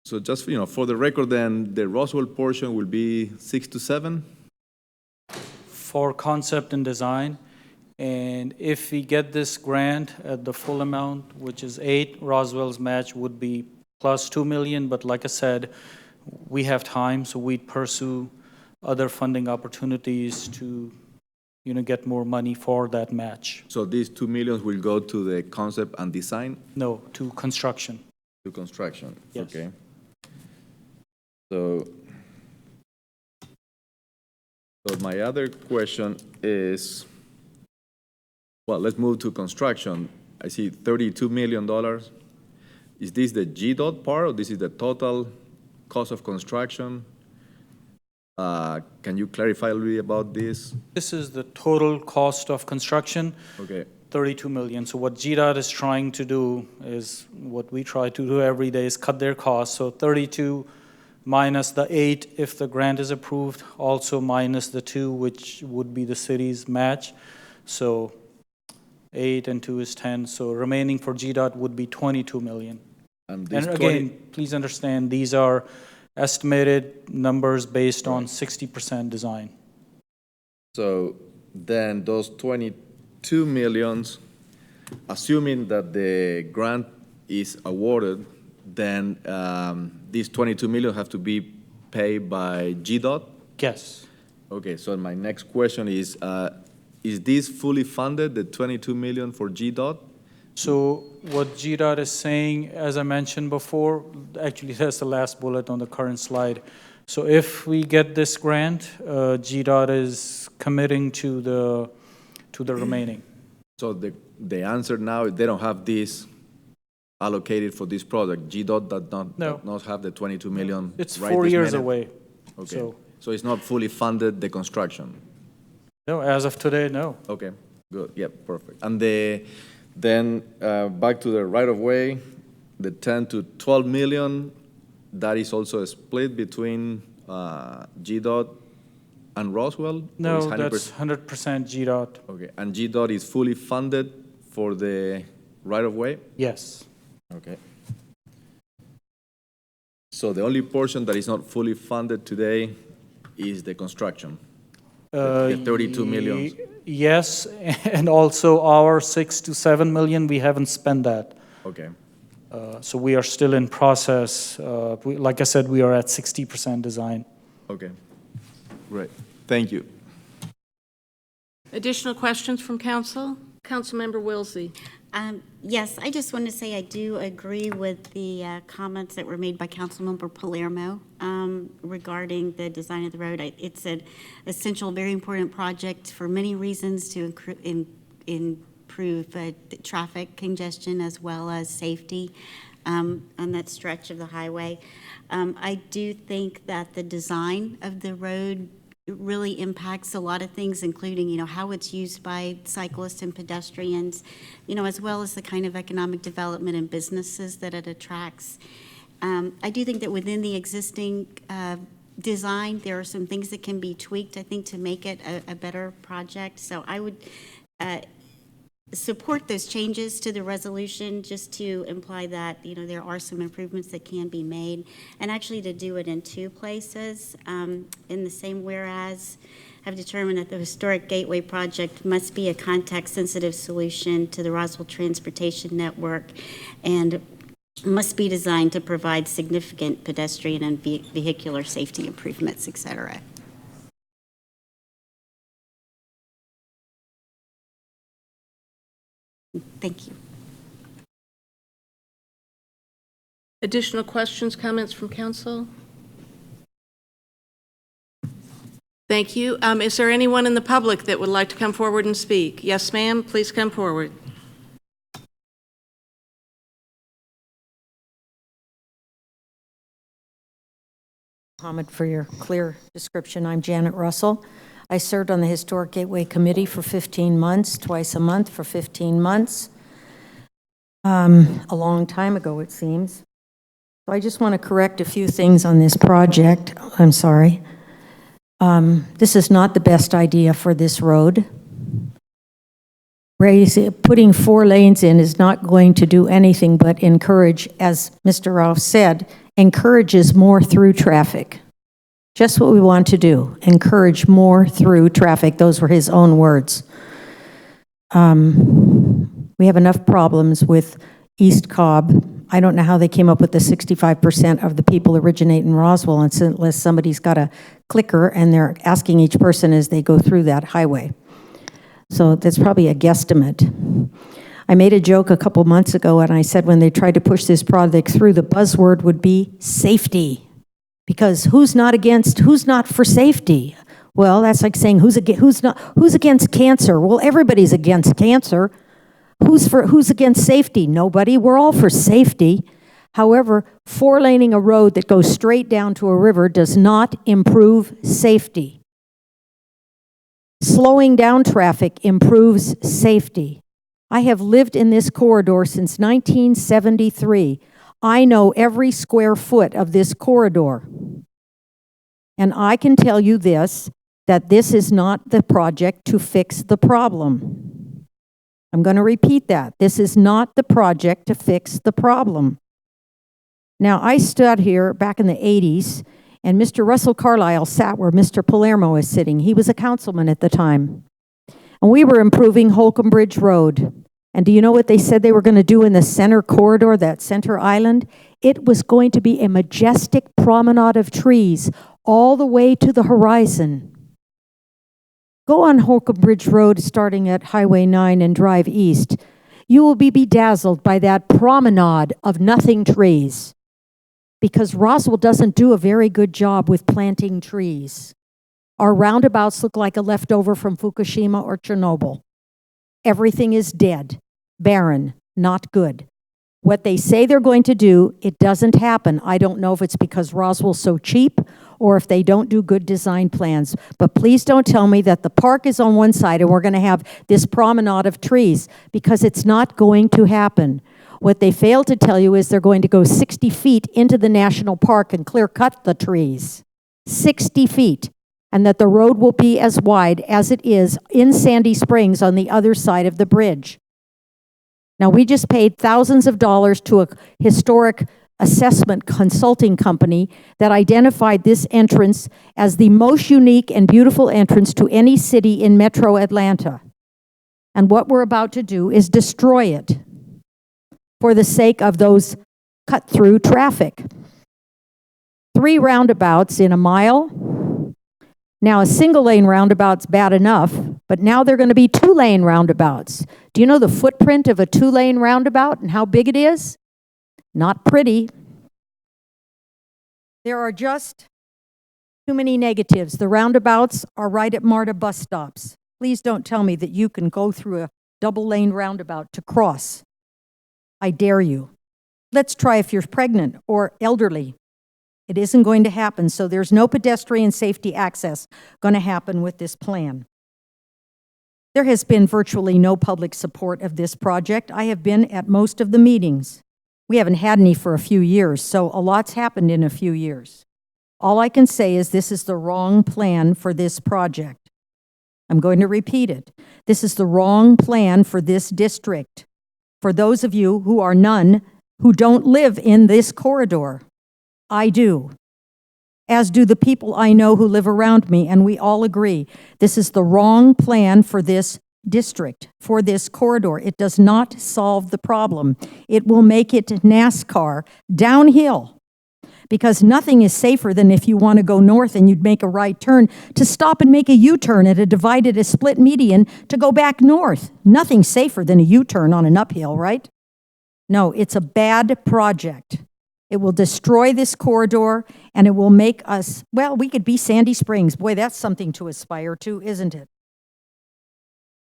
so just for the record, then the Roswell portion will be 6 to 7 for concept and design. And if we get this grant at the full amount, which is 8, Roswell's match would be plus 2 million. But like I said, we have time, so we'd pursue other funding opportunities to get more money for that match. So these 2 million will go to the concept and design? No, to construction. To construction, yes. Okay. So my other question is, well, let's move to construction. I see $32 million. is this the GDOT part, or this is the total cost of construction? Can you clarify a little bit about this? This is the total cost of construction. Okay. 32 million. So what GDOT is trying to do is what we try to do every day is cut their costs. So 32 minus the 8 if the grant is approved, also minus the 2, which would be the city's match. So 8 and 2 is 10. So remaining for GDOT would be 22 million. And again, please understand, these are estimated numbers based on 60% design. So then those 22 millions, assuming that the grant is awarded, then these 22 million have to be paid by GDOT? Yes. Okay, so my next question is this fully funded, the 22 million for GDOT? So what GDOT is saying, as I mentioned before, actually that's the last bullet on the current slide. So if we get this grant, GDOT is committing to the remaining. So the answer now, they don't have this allocated for this project. GDOT does not have the 22 million. It's right 4 this years minute? away. Okay. So it's not fully funded, the construction? No, as of today, no. Okay, good. Yep, perfect. And then back to the right-of-way, the 10 to 12 million, that is also a split between GDOT and Roswell? No, that's 100% GDOT. Okay, and GDOT is fully funded for the right-of-way? Yes. Okay. So the only portion that is not fully funded today is the construction? The 32 million? Yes, and also our 6 to 7 million, we haven't spent that. Okay. So we are still in process. Like I said, we are at 60% design. Okay, great. Thank you. Additional questions from council? Councilmember Wilsey. Yes, I just want to say I do agree with the comments that were made by Councilmember Palermo regarding the design of the road. It's an essential, very important project for many reasons to improve traffic congestion as well as safety on that stretch of the highway. I do think that the design of the road really impacts a lot of things, including, how it's used by cyclists and pedestrians, as well as the kind of economic development and businesses that it attracts. I do think that within the existing design, there are some things that can be tweaked, I think, to make it a better project. So I would support those changes to the resolution, just to imply that, there are some improvements that can be made, and actually to do it in 2 places. In the same whereas, have determined that the historic gateway project must be a context-sensitive solution to the Roswell transportation network and must be designed to provide significant pedestrian and vehicular safety improvements, et cetera. Thank you. Additional questions, comments from council? Thank you. Is there anyone in the public that would like to come forward and speak? Yes, ma'am, please come forward. Mohammed, for your clear description. I'm Janet Russell. I served on the Historic Gateway Committee for 15 months, twice a month for 15 months. A long time ago, it seems. So I just want to correct a few things on this project. I'm sorry. This is not the best idea for this road. Putting 4 lanes in is not going to do anything but encourage, as Mr. Ralph said, encourages more through traffic. Just what we want to do, encourage more through traffic. Those were his own words. We have enough problems with East Cobb. I don't know how they came up with the 65% of the people originate in Roswell unless somebody's got a clicker and they're asking each person as they go through that highway. So that's probably a guesstimate. I made a joke a couple months ago and I said when they tried to push this project through, the buzzword would be safety. Because who's not for safety? Well, that's like saying who's against cancer? Well, everybody's against cancer. Who's against safety? Nobody. We're all for safety. However, four-laning a road that goes straight down to a river does not improve safety. Slowing down traffic improves safety. I have lived in this corridor since 1973. I know every square foot of this corridor. And I can tell you this, that this is not the project to fix the problem. I'm going to repeat that. This is not the project to fix the problem. Now, I stood here back in the 80s, and Mr. Russell Carlisle sat where Mr. Palermo is sitting. He was a councilman at the time. And we were improving Holcomb Bridge Road. And do you know what they said they were going to do in the center corridor, that center island? It was going to be a majestic promenade of trees all the way to the horizon. Go on Holcomb Bridge Road starting at Highway 9 and drive east. You will be bedazzled by that promenade of nothing trees, because Roswell doesn't do a very good job with planting trees. Our roundabouts look like a leftover from Fukushima or Chernobyl. Everything is dead, barren, not good. What they say they're going to do, it doesn't happen. I don't know if it's because Roswell's so cheap or if they don't do good design plans. But please don't tell me that the park is on one side and we're going to have this promenade of trees, because it's not going to happen. What they fail to tell you is they're going to go 60 feet into the national park and clear cut the trees. 60 feet. And that the road will be as wide as it is in Sandy Springs on the other side of the bridge. Now, we just paid thousands of dollars to a historic assessment consulting company that identified this entrance as the most unique and beautiful entrance to any city in metro Atlanta. And what we're about to do is destroy it for the sake of those cut-through traffic. 3 roundabouts in a mile. Now, a single-lane roundabout's bad enough, but now they're going to be 2-lane roundabouts. Do you know the footprint of a 2-lane roundabout and how big it is? Not pretty. There are just too many negatives. The roundabouts are right at MARTA bus stops. Please don't tell me that you can go through a double-lane roundabout to cross. I dare you. Let's try if you're pregnant or elderly. It isn't going to happen, so there's no pedestrian safety access going to happen with this plan. There has been virtually no public support of this project. I have been at most of the meetings. We haven't had any for a few years, so a lot's happened in a few years. All I can say is this is the wrong plan for this project. I'm going to repeat it. This is the wrong plan for this district. For those of you who are none who don't live in this corridor. I do, as do the people I know who live around me, and we all agree this is the wrong plan for this district, for this corridor. It does not solve the problem. It will make it NASCAR downhill, because nothing is safer than if you want to go north and you'd make a right turn to stop and make a U-turn at a split median to go back north. Nothing safer than a U-turn on an uphill, right? No, it's a bad project. It will destroy this corridor, and it will make us, well, we could be Sandy Springs. Boy, that's something to aspire to, isn't it?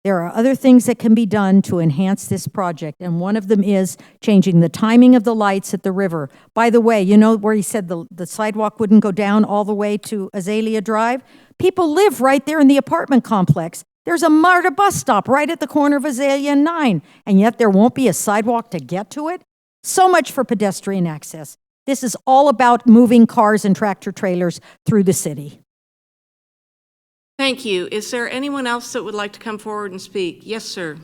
There are other things that can be done to enhance this project, and one of them is changing the timing of the lights at the river. By the way, you know where he said the sidewalk wouldn't go down all the way to Azalea Drive? People live right there in the apartment complex. There's a MARTA bus stop right at the corner of Azalea and 9, and yet there won't be a sidewalk to get to it? So much for pedestrian access. This is all about moving cars and tractor trailers through the city. Thank you. Is there anyone else that would like to come forward and speak? Yes, sir.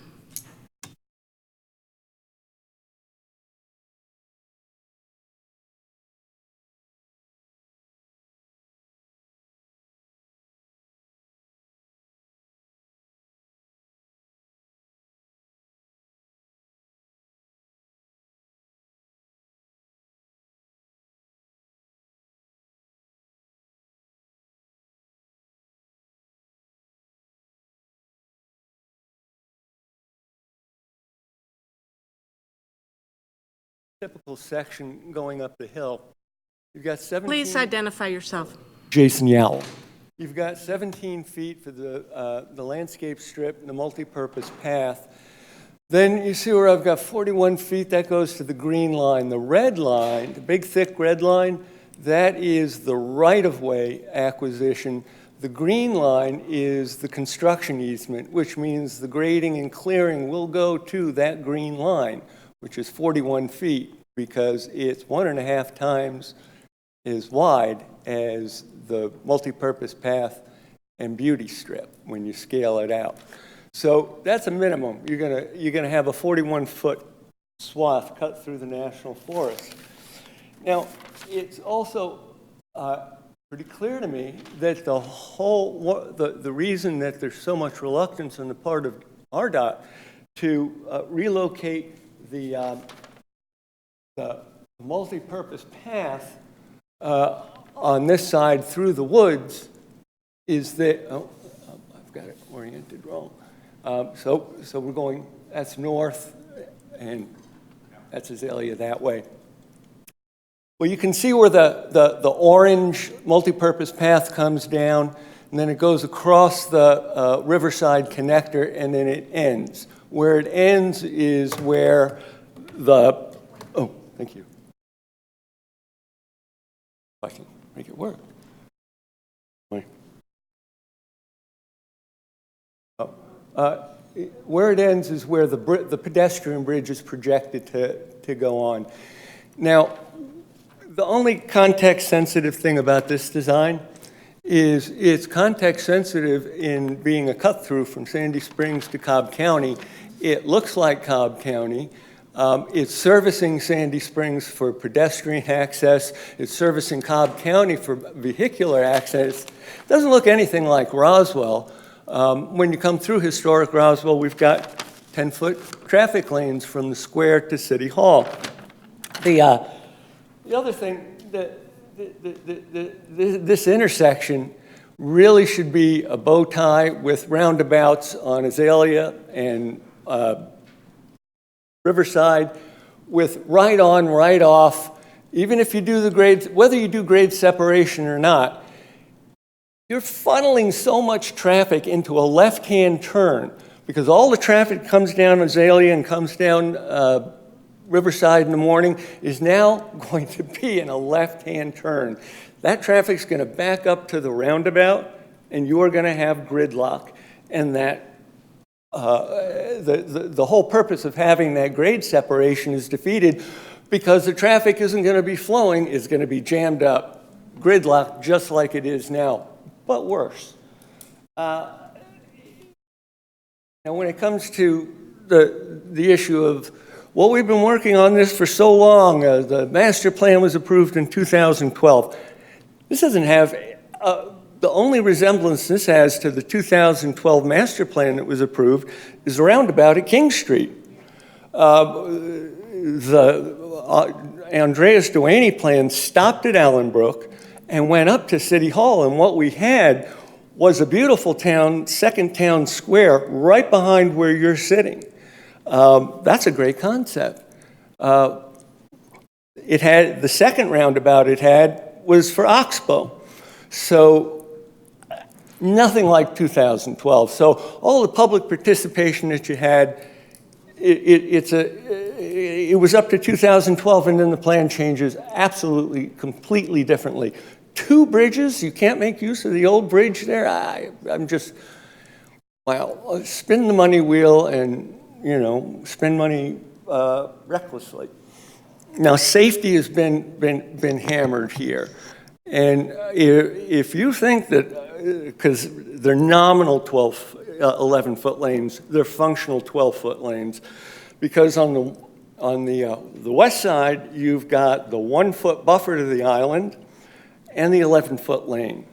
Typical section going up the hill. You've got 17. Please identify yourself. Jason Yowell. You've got 17 feet for the landscape strip and the multi-purpose path. Then you see where I've got 41 feet, that goes to the green line. The red line, the big thick red line, that is the right-of-way acquisition. The green line is the construction easement, which means the grading and clearing will go to that green line, which is 41 feet, because it's 1.5 times as wide as the multi-purpose path and beauty strip when you scale it out. So that's a minimum. You're gonna have a 41-foot swath cut through the national forest. Now, it's also pretty clear to me that the reason that there's so much reluctance on the part of RDOT to relocate the multi-purpose path on this side through the woods is that, I've got it oriented wrong. So we're going, that's north, and that's Azalea that way. Well, you can see where the orange multi-purpose path comes down, and then it goes across the Riverside connector, and then it ends. Where it ends is where oh, thank you. I can make it work. Where it ends is where the pedestrian bridge is projected to go on. Now, the only context-sensitive thing about this design is it's context-sensitive in being a cut-through from Sandy Springs to Cobb County. It looks like Cobb County. It's servicing Sandy Springs for pedestrian access. It's servicing Cobb County for vehicular access. It doesn't look anything like Roswell. When you come through historic Roswell, we've got 10-foot traffic lanes from the square to City Hall. The other thing, this intersection really should be a bow tie with roundabouts on Azalea and Riverside with right on, right off. Even if you do the grades, whether you do grade separation or not, you're funneling so much traffic into a left-hand turn because all the traffic comes down Azalea and comes down Riverside in the morning is now going to be in a left-hand turn. That traffic's going to back up to the roundabout, and you're going to have gridlock. And that the whole purpose of having that grade separation is defeated because the traffic isn't going to be flowing, it's going to be jammed up, gridlock just like it is now, but worse. Now, when it comes to the issue of, well, we've been working on this for so long. The master plan was approved in 2012. This doesn't have, the only resemblance this has to the 2012 master plan that was approved is a roundabout at King Street. The Andreas Duaney plan stopped at Allenbrook and went up to City Hall, and what we had was a beautiful town, second town square, right behind where you're sitting. That's a great concept. It had, the second roundabout it had was for Oxbow. So nothing like 2012. So all the public participation that you had, it was up to 2012, and then the plan changes absolutely, completely differently. 2 bridges, you can't make use of the old bridge there? I'm just, well, spin the money wheel and, you know, spend money recklessly. Now, safety has been hammered here. And if you think that, because they're nominal 11-foot lanes, they're functional 12-foot lanes, because on the west side, you've got the 1-foot buffer to the island and the 11-foot lane.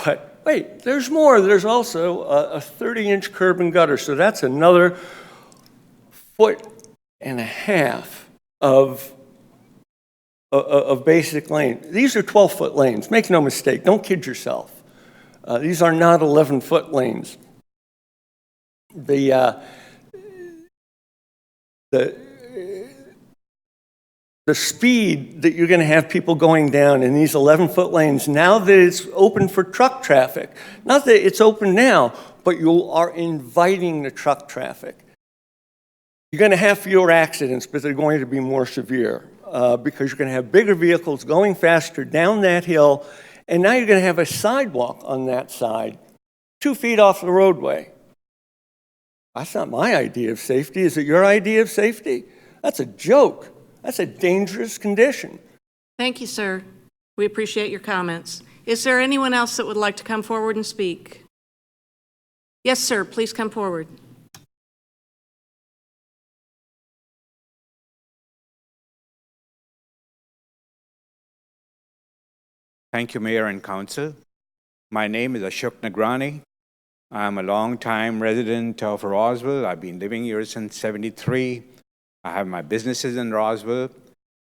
But wait, there's more. There's also a 30-inch curb and gutter, so that's another 1.5 feet of basic lane. These are 12-foot lanes. Make no mistake. Don't kid yourself. These are not 11-foot lanes. The speed that you're going to have people going down in these 11-foot lanes, now that it's open for truck traffic, not that it's open now, but you are inviting the truck traffic. You're going to have fewer accidents, but they're going to be more severe because you're going to have bigger vehicles going faster down that hill, and now you're going to have a sidewalk on that side, 2 feet off the roadway. That's not my idea of safety. Is it your idea of safety? That's a joke. That's a dangerous condition. Thank you, sir. We appreciate your comments. Is there anyone else that would like to come forward and speak? Yes, sir. Please come forward. Thank you, Mayor and Council. My name is Ashok Nagrani. I'm a long-time resident of Roswell. I've been living here since '73. I have my businesses in Roswell,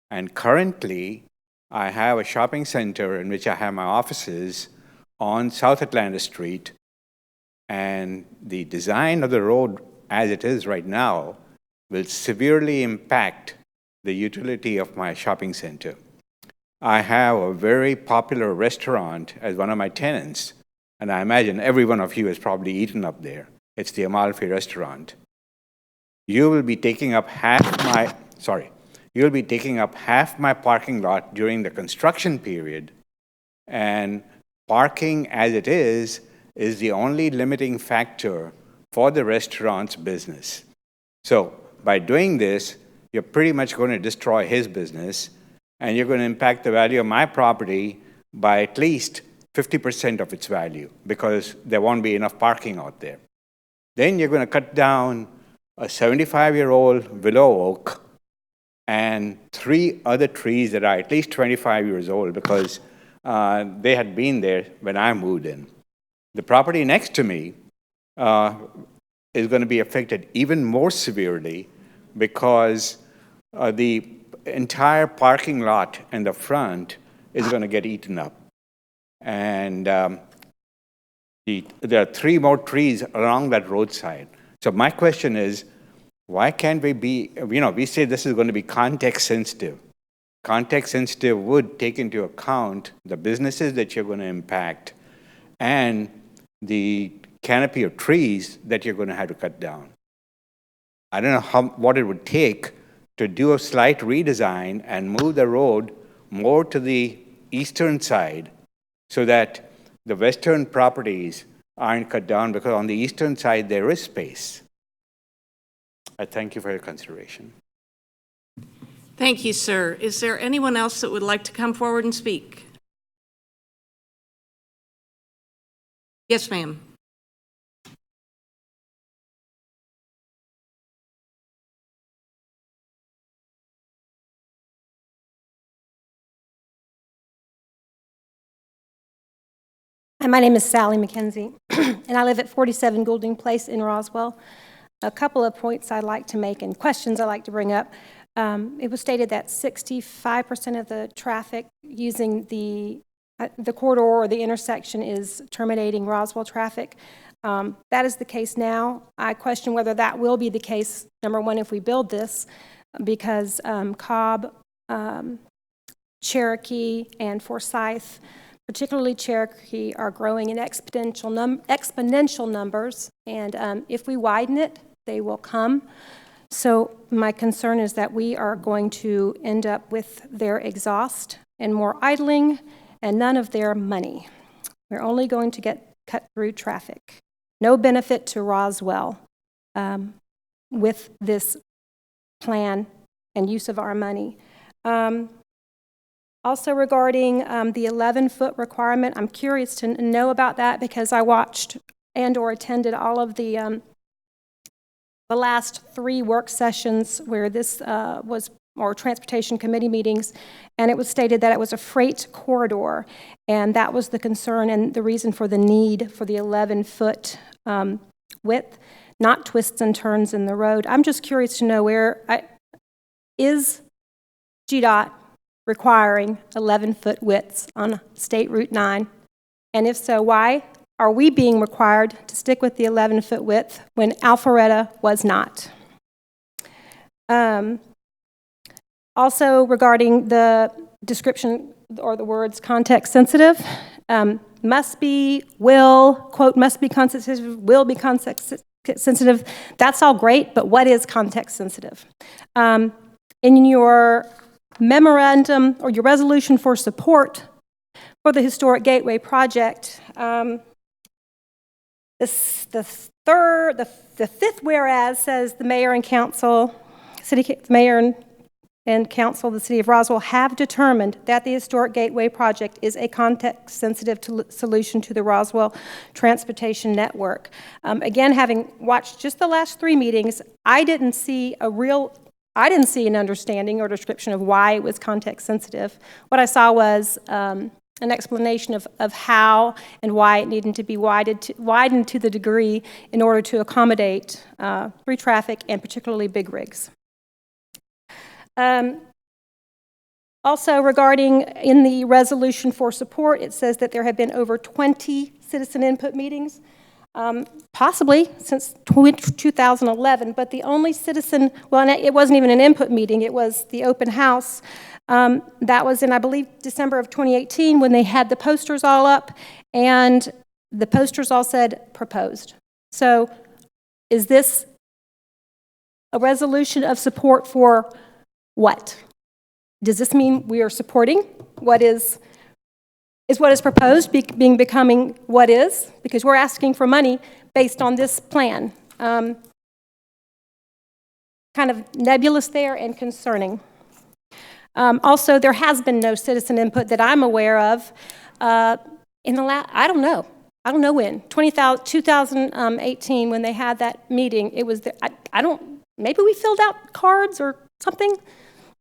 and currently I have a shopping center in which I have my offices on South Atlanta Street, and the design of the road as it is right now will severely impact the utility of my shopping center. I have a very popular restaurant as one of my tenants, and I imagine every one of you has probably eaten up there. It's the Amalfi restaurant. You will be taking up half my parking lot during the construction period, and parking as it is the only limiting factor for the restaurant's business. So by doing this, you're pretty much going to destroy his business, and you're going to impact the value of my property by at least 50% of its value because there won't be enough parking out there. Then you're going to cut down a 75-year-old willow oak and 3 other trees that are at least 25 years old because they had been there when I moved in. The property next to me is going to be affected even more severely because the entire parking lot in the front is going to get eaten up. And there are 3 more trees along that roadside. So my question is, why can't we be, we say this is going to be context sensitive. Context sensitive would take into account the businesses that you're going to impact and the canopy of trees that you're going to have to cut down. I don't know what it would take to do a slight redesign and move the road more to the eastern side so that the western properties aren't cut down because on the eastern side there is space. I thank you for your consideration. Thank you, sir. Is there anyone else that would like to come forward and speak? Yes, ma'am. My name is Sally McKenzie, and I live at 47 Goulding Place in Roswell. A couple of points I'd like to make and questions I'd like to bring up. It was stated that 65% of the traffic using the corridor or the intersection is terminating Roswell traffic. That is the case now. I question whether that will be the case, number one, if we build this, because Cobb, Cherokee, and Forsyth, particularly Cherokee, are growing in exponential numbers, and if we widen it, they will come. So my concern is that we are going to end up with their exhaust and more idling and none of their money. We're only going to get cut through traffic. No benefit to Roswell with this plan and use of our money. Also regarding the 11-foot requirement, I'm curious to know about that because I watched and or attended all of the last 3 work sessions where this was, or transportation committee meetings, and it was stated that it was a freight corridor, and that was the concern and the reason for the need for the 11-foot width, not twists and turns in the road. I'm just curious to know is GDOT requiring 11-foot widths on State Route 9? And if so, why are we being required to stick with the 11-foot width when Alpharetta was not? Also, regarding the description or the words context sensitive, must be, will, quote, must be context sensitive, will be context sensitive, that's all great, but what is context sensitive? In your memorandum or your resolution for support for the Historic Gateway project, the fifth whereas says the mayor and council, mayor and council of the city of Roswell have determined that the Historic Gateway project is a context-sensitive solution to the Roswell transportation network. Again, having watched just the last 3 meetings, I didn't see an understanding or description of why it was context-sensitive. What I saw was an explanation of how and why it needed to be widened to the degree in order to accommodate through traffic and particularly big rigs. Also regarding in the resolution for support, it says that there have been over 20 citizen input meetings, possibly since 2011, but the only citizen, well, it wasn't even an input meeting, it was the open house. That was in, I believe, December of 2018 when they had the posters all up, and the posters all said proposed. So is this a resolution of support for what? Does this mean we are supporting what is what is proposed becoming what is? Because we're asking for money based on this plan. Kind of nebulous there and concerning. Also, there has been no citizen input that I'm aware of in the last, I don't know when, 2018 when they had that meeting. It was, maybe we filled out cards or something.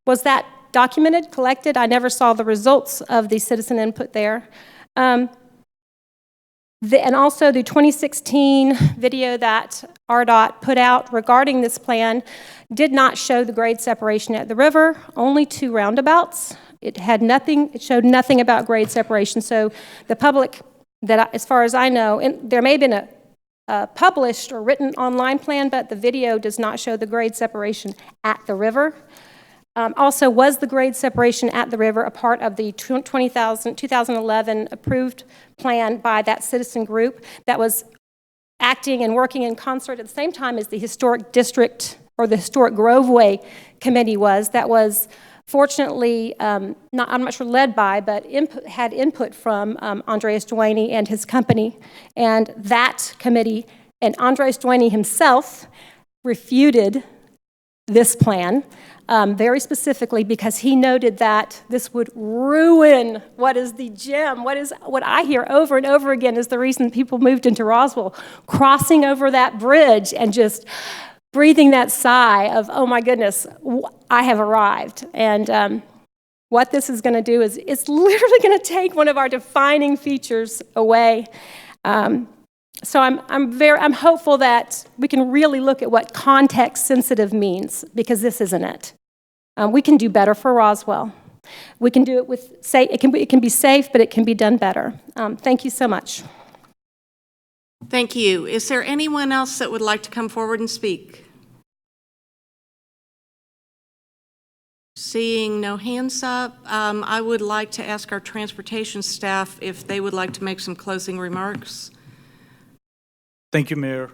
Was that documented, collected? I never saw the results of the citizen input there. And also the 2016 video that RDOT put out regarding this plan did not show the grade separation at the river, only 2 roundabouts. It showed nothing about grade separation. So the public, as far as I know, and there may have been a published or written online plan, but the video does not show the grade separation at the river. Also, was the grade separation at the river a part of the 2011 approved plan by that citizen group that was acting and working in concert at the same time as the historic district or the historic Groveway committee was? That was fortunately, I'm not sure led by, but had input from Andreas Duaney and his company. And that committee, and Andreas Duaney himself, refuted this plan very specifically because he noted that this would ruin what is the gem, what I hear over and over again is the reason people moved into Roswell, crossing over that bridge and just breathing that sigh of, oh my goodness, I have arrived. And what this is going to do is it's literally going to take one of our defining features away. So I'm hopeful that we can really look at what context sensitive means, because this isn't it. We can do better for Roswell. We can do it with it can be safe, but it can be done better. Thank you so much. Thank you. Is there anyone else that would like to come forward and speak? Seeing no hands up, I would like to ask our transportation staff if they would like to make some closing remarks. Thank you, Mayor.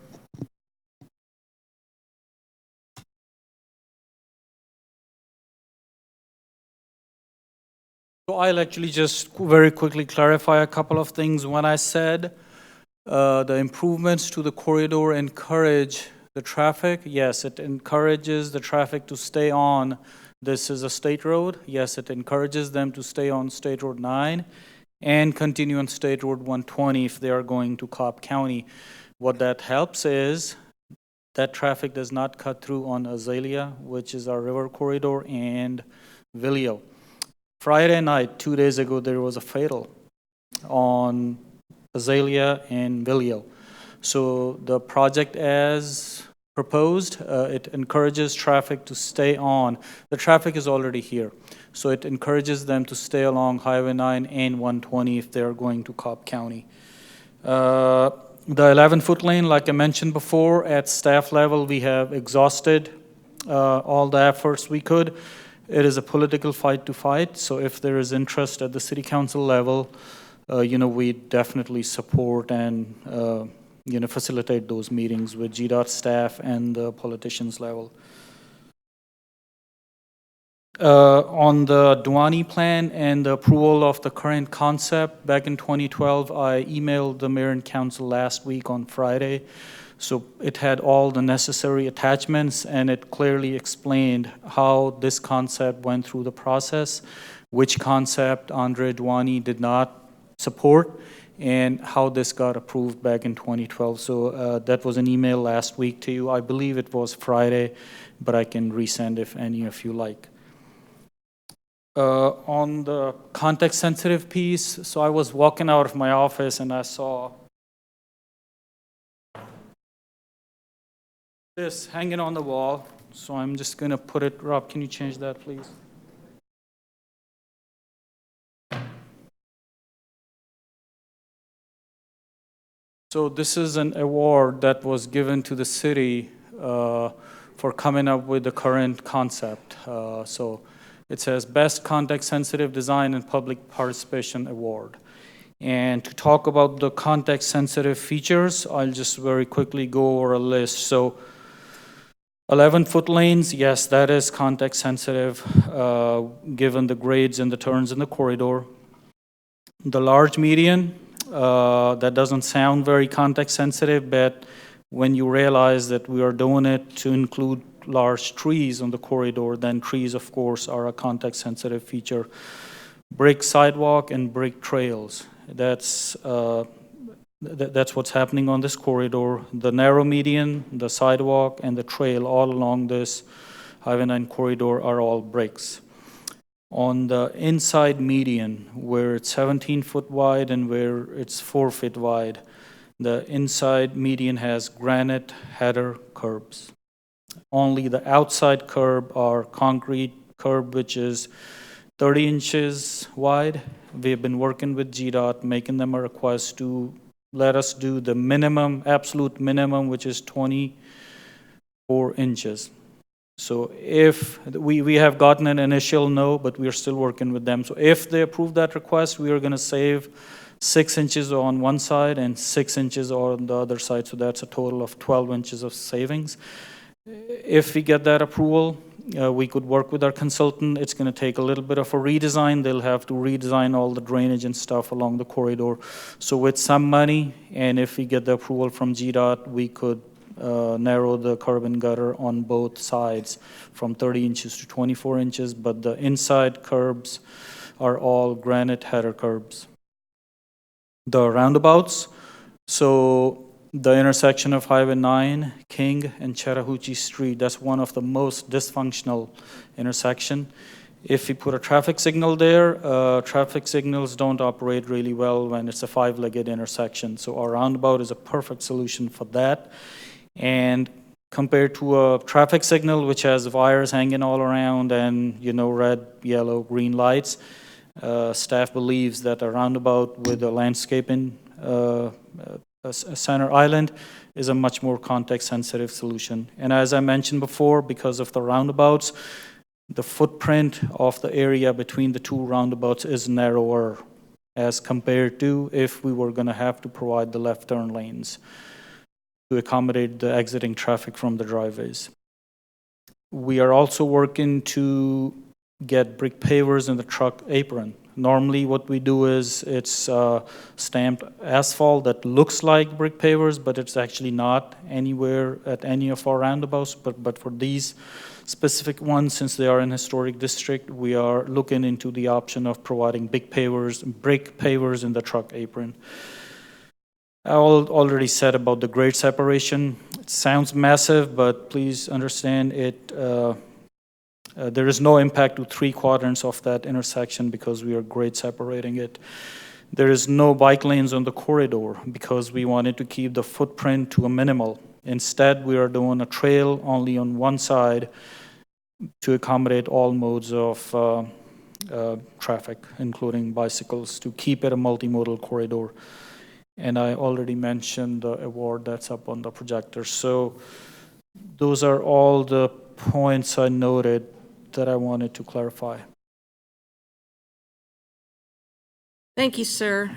So I'll actually just very quickly clarify a couple of things. When I said the improvements to the corridor encourage the traffic, yes, it encourages the traffic to stay on. This is a state road. Yes, it encourages them to stay on State Road 9 and continue on State Road 120 if they are going to Cobb County. What that helps is that traffic does not cut through on Azalea, which is our river corridor, and Villio. Friday night, 2 days ago, there was a fatal on Azalea and Villio. So the project as proposed, it encourages traffic to stay on. The traffic is already here. So it encourages them to stay along Highway 9 and 120 if they're going to Cobb County. The 11-foot lane, like I mentioned before, at staff level, we have exhausted all the efforts we could. It is a political fight to fight, so if there is interest at the city council level, we definitely support and facilitate those meetings with GDOT staff and the politicians level. On the Duani plan and the approval of the current concept back in 2012, I emailed the mayor and council last week on Friday. So it had all the necessary attachments, and it clearly explained how this concept went through the process, which concept Andre Duani did not support, and how this got approved back in 2012. So that was an email last week to you. I believe it was Friday, but I can resend if any of you like. On the context-sensitive piece, so I was walking out of my office and I saw this hanging on the wall. So I'm just going to put it, Rob, can you change that, please? So this is an award that was given to the city for coming up with the current concept. So it says Best Context-Sensitive Design and Public Participation Award. And to talk about the context-sensitive features, I'll just very quickly go over a list. So 11-foot lanes, yes, that is context-sensitive, given the grades and the turns in the corridor. The large median, that doesn't sound very context-sensitive, but when you realize that we are doing it to include large trees on the corridor, then trees, of course, are a context-sensitive feature. Brick sidewalk and brick trails. That's what's happening on this corridor. The narrow median, the sidewalk, and the trail all along this Highway 9 corridor are all bricks. On the inside median, where it's 17 foot wide and where it's 4 feet wide, the inside median has granite header curbs. Only the outside curb are concrete curb, which is 30 inches wide. We have been working with GDOT, making them a request to let us do the minimum, absolute minimum, which is 24 inches. So if we have gotten an initial no, but we are still working with them. So if they approve that request, we are going to save 6 inches on one side and 6 inches on the other side. So that's a total of 12 inches of savings. If we get that approval, we could work with our consultant. It's going to take a little bit of a redesign. They'll have to redesign all the drainage and stuff along the corridor. So with some money, and if we get the approval from GDOT, we could narrow the curb and gutter on both sides from 30 inches to 24 inches, but the inside curbs are all granite header curbs. The roundabouts, so the intersection of Highway 9, King, and Chattahoochee Street, that's one of the most dysfunctional intersection. If we put a traffic signal there, traffic signals don't operate really well when it's a 5-legged intersection. So our roundabout is a perfect solution for that. And compared to a traffic signal, which has wires hanging all around and, red, yellow, green lights, staff believes that a roundabout with a landscaping a center island is a much more context-sensitive solution. And as I mentioned before, because of the roundabouts, the footprint of the area between the two roundabouts is narrower as compared to if we were going to have to provide the left turn lanes to accommodate the exiting traffic from the driveways. We are also working to get brick pavers in the truck apron. Normally what we do is it's stamped asphalt that looks like brick pavers, but it's actually not anywhere at any of our roundabouts. But for these specific ones, since they are in historic district, we are looking into the option of providing brick pavers in the truck apron. I already said about the grade separation. It sounds massive, but please understand it. There is no impact to 3 quadrants of that intersection because we are grade separating it. There is no bike lanes on the corridor because we wanted to keep the footprint to a minimal. Instead, we are doing a trail only on one side to accommodate all modes of traffic, including bicycles, to keep it a multimodal corridor. And I already mentioned the award that's up on the projector. So those are all the points I noted that I wanted to clarify. Thank you, sir.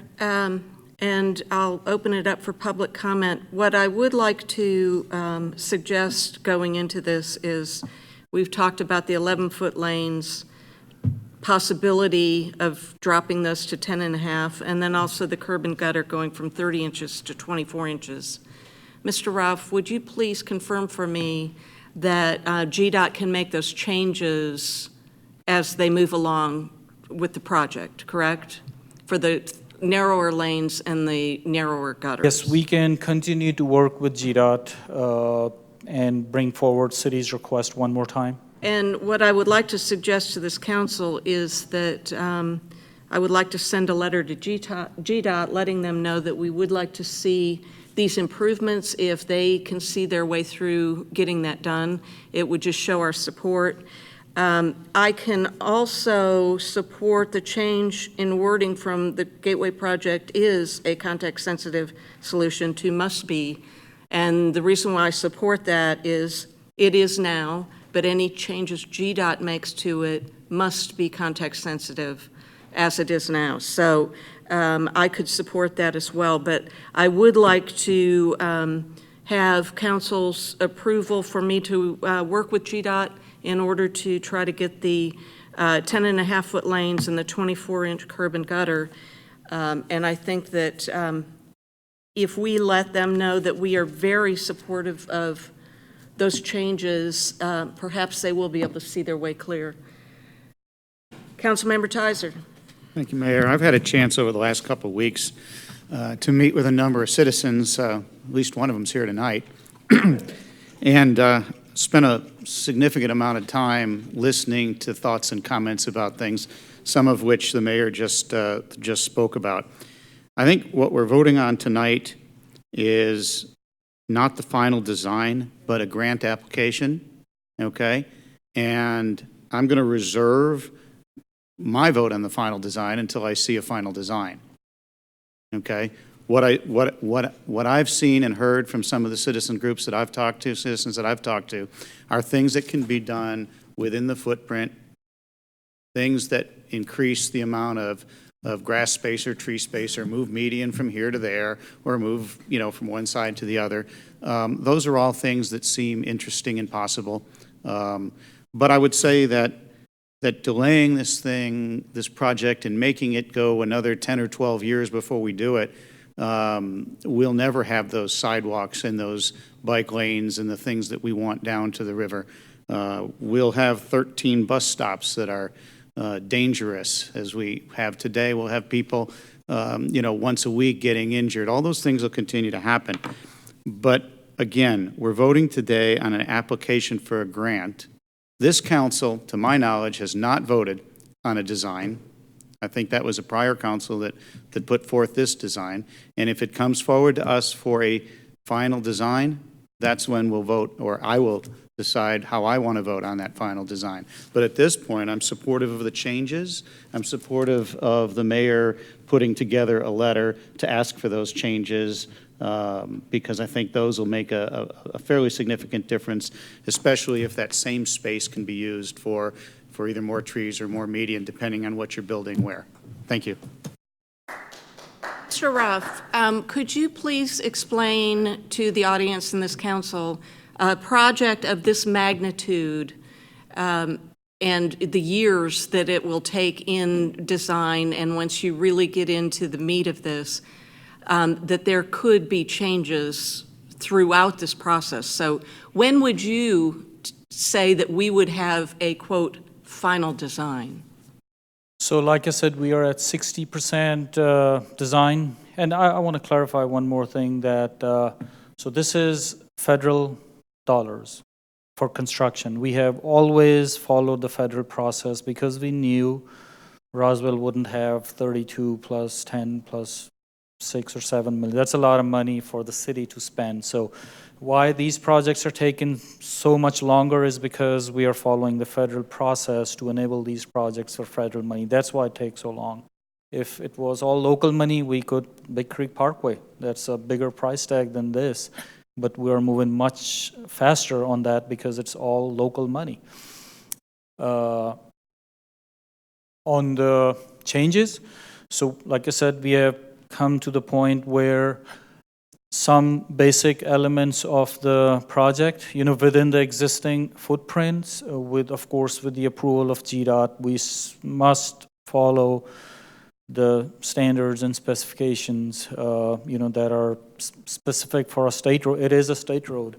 and I'll open it up for public comment. What I would like to suggest going into this is, we've talked about the 11-foot lanes, possibility of dropping those to 10.5, and then also the curb and gutter going from 30 inches to 24 inches. Mr. Ruff, would you please confirm for me that GDOT can make those changes as they move along with the project, correct? For the narrower lanes and the narrower gutters? Yes, we can continue to work with GDOT and bring forward city's request one more time. And what I would like to suggest to this council is that I would like to send a letter to GDOT letting them know that we would like to see these improvements. If they can see their way through getting that done, it would just show our support. I can also support the change in wording from the Gateway project is a context-sensitive solution to must be. And the reason why I support that is it is now, but any changes GDOT makes to it must be context-sensitive as it is now. So I could support that as well, but I would like to have council's approval for me to work with GDOT in order to try to get the 10.5-foot lanes and the 24-inch curb and gutter. And I think that if we let them know that we are very supportive of those changes, perhaps they will be able to see their way clear. Councilmember Tizer. Thank you, Mayor. I've had a chance over the last couple of weeks to meet with a number of citizens, at least one of them's here tonight, and spent a significant amount of time listening to thoughts and comments about things, some of which the mayor just spoke about. I think what we're voting on tonight is not the final design, but a grant application, okay? And I'm going to reserve my vote on the final design until I see a final design, okay? What I've seen and heard from some of the citizen groups that I've talked to, citizens that I've talked to, are things that can be done within the footprint, things that increase the amount of grass space or tree space, or move median from here to there, or move, from one side to the other. Those are all things that seem interesting and possible. But I would say that delaying this project and making it go another 10 or 12 years before we do it, we'll never have those sidewalks and those bike lanes and the things that we want down to the river. We'll have 13 bus stops that are dangerous as we have today. We'll have people, once a week getting injured. All those things will continue to happen. But again, we're voting today on an application for a grant. This council, to my knowledge, has not voted on a design. I think that was a prior council that put forth this design. And if it comes forward to us for a final design, that's when we'll vote, or I will decide how I want to vote on that final design. But at this point, I'm supportive of the changes. I'm supportive of the mayor putting together a letter to ask for those changes, because I think those will make a fairly significant difference, especially if that same space can be used for either more trees or more median, depending on what you're building where. Thank you. Mr. Ruff, could you please explain to the audience in this council a project of this magnitude and the years that it will take in design, and once you really get into the meat of this, that there could be changes throughout this process. So when would you say that we would have a, quote, final design? So like I said, we are at 60% design. And I want to clarify one more thing that, so this is federal dollars for construction. We have always followed the federal process because we knew Roswell wouldn't have 32 plus 10 plus 6 or 7 million. That's a lot of money for the city to spend. So why these projects are taking so much longer is because we are following the federal process to enable these projects for federal money. That's why it takes so long. If it was all local money, we could, Big Creek Parkway, that's a bigger price tag than this. But we're moving much faster on that because it's all local money. On the changes, so like I said, we have come to the point where some basic elements of the project, within the existing footprints, of course, with the approval of GDOT, we must follow the standards and specifications, that are specific for a state road. It is a state road.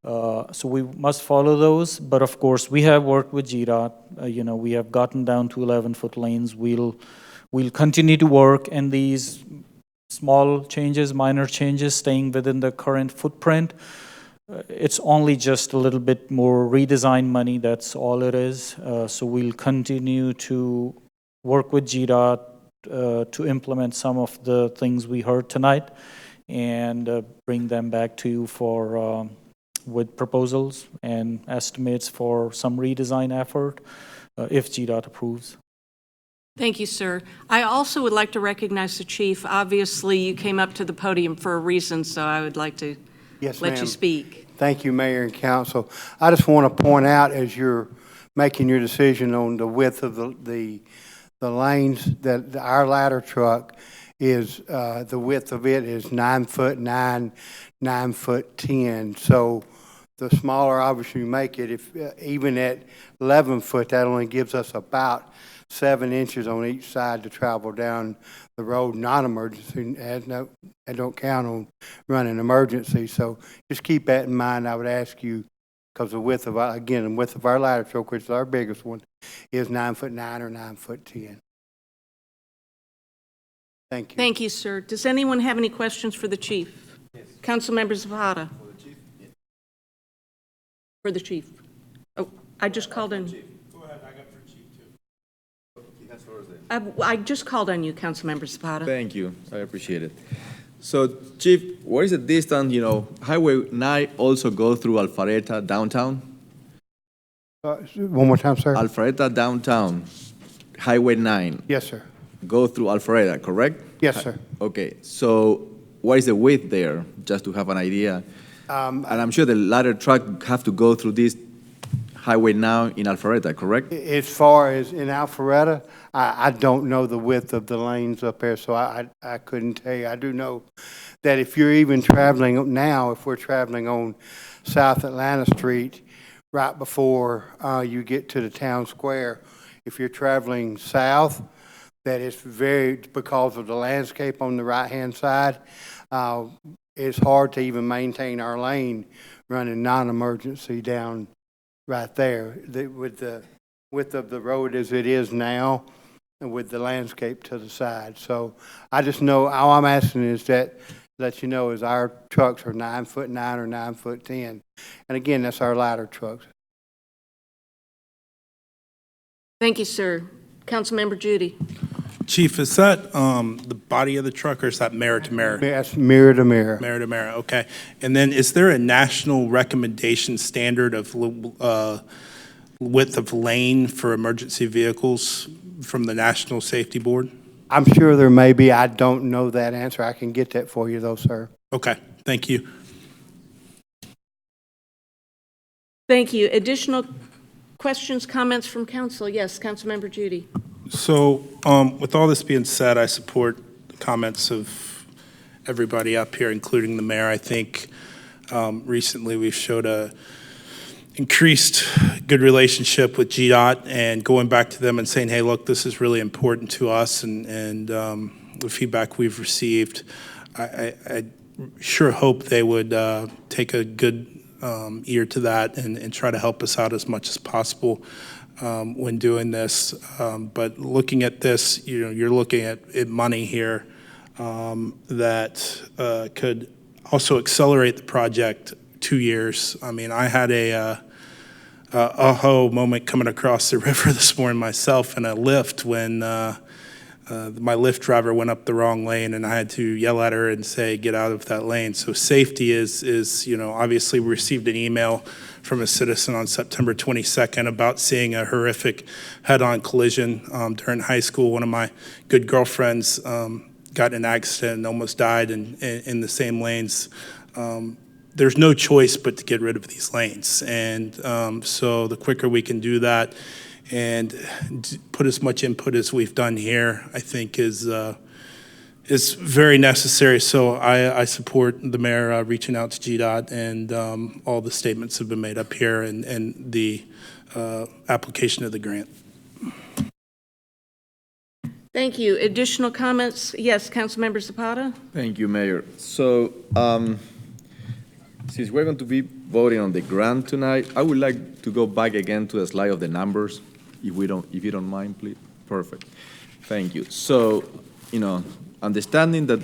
So we must follow those, but of course, we have worked with GDOT. We have gotten down to 11-foot lanes. We'll continue to work, and these small changes, minor changes, staying within the current footprint, it's only just a little bit more redesign money, that's all it is. So we'll continue to work with GDOT to implement some of the things we heard tonight, and bring them back to you for with proposals and estimates for some redesign effort if GDOT approves. Thank you, sir. I also would like to recognize the chief. Obviously, you came up to the podium for a reason, so I would like to let you speak. Thank you, Mayor and Council. I just want to point out, as you're making your decision on the width of the lanes, that our ladder truck is, the width of it is 9'9", 9'10". So the smaller, obviously, you make it, if even at 11 foot, that only gives us about 7 inches on each side to travel down the road, non-emergency. I don't count on running emergency. So just keep that in mind. I would ask you, because the width of our ladder truck, which is our biggest one, is 9'9" or 9'10". Thank you. Thank you, sir. Does anyone have any questions for the chief? Yes. Councilmember Zapata. For the chief? Yes. For the chief. Oh, I just called on you. Go ahead, I got for chief too. I just called on you, Councilmember Zapata. Thank you. I appreciate it. So, Chief, what is the distance? Highway 9 also goes through Alpharetta downtown? One more time, sir. Alpharetta downtown, Highway 9. Yes, sir. Go through Alpharetta, correct? Yes, sir. Okay, so what is the width there, just to have an idea? And I'm sure the ladder truck have to go through this highway now in Alpharetta, correct? As far as in Alpharetta, I don't know the width of the lanes up there, so I couldn't tell you. I do know that if you're even traveling now, if we're traveling on South Atlanta Street, right before you get to the town square, if you're traveling south, that it's because of the landscape on the right-hand side, it's hard to even maintain our lane running non-emergency down right there. With the width of the road as it is now, and with the landscape to the side. So I just know, all I'm asking is let you know is our trucks are 9'9" or 9'10". And again, that's our ladder trucks. Thank you, sir. Councilmember Judy. Chief, is that the body of the truck, or is that mirror to mirror? That's mirror to mirror. Mirror to mirror, okay. And then is there a national recommendation standard of width of lane for emergency vehicles from the National Safety Board? I'm sure there may be. I don't know that answer. I can get that for you, though, sir. Okay, thank you. Thank you. Additional questions, comments from council? Yes, Councilmember Judy. So with all this being said, I support the comments of everybody up here, including the mayor. I think recently we've showed a increased good relationship with GDOT, and going back to them and saying, hey, look, this is really important to us, and the feedback we've received, I sure hope they would take a good ear to that and try to help us out as much as possible when doing this. But looking at this, you're looking at money here that could also accelerate the project 2 years. I mean, I had a oh moment coming across the river this morning myself in a lift when my Lyft driver went up the wrong lane, and I had to yell at her and say, get out of that lane. So safety is obviously we received an email from a citizen on September 22nd about seeing a horrific head-on collision during high school. One of my good girlfriends got in an accident and almost died in the same lanes. There's no choice but to get rid of these lanes. And so the quicker we can do that and put as much input as we've done here, I think is is very necessary. So I support the mayor reaching out to GDOT, and all the statements have been made up here, and the application of the grant. Thank you. Additional comments? Yes, Councilmember Zapata? Thank you, Mayor. So, since we're going to be voting on the grant tonight, I would like to go back again to the slide of the numbers, if you don't mind, please. Perfect. Thank you. So, understanding that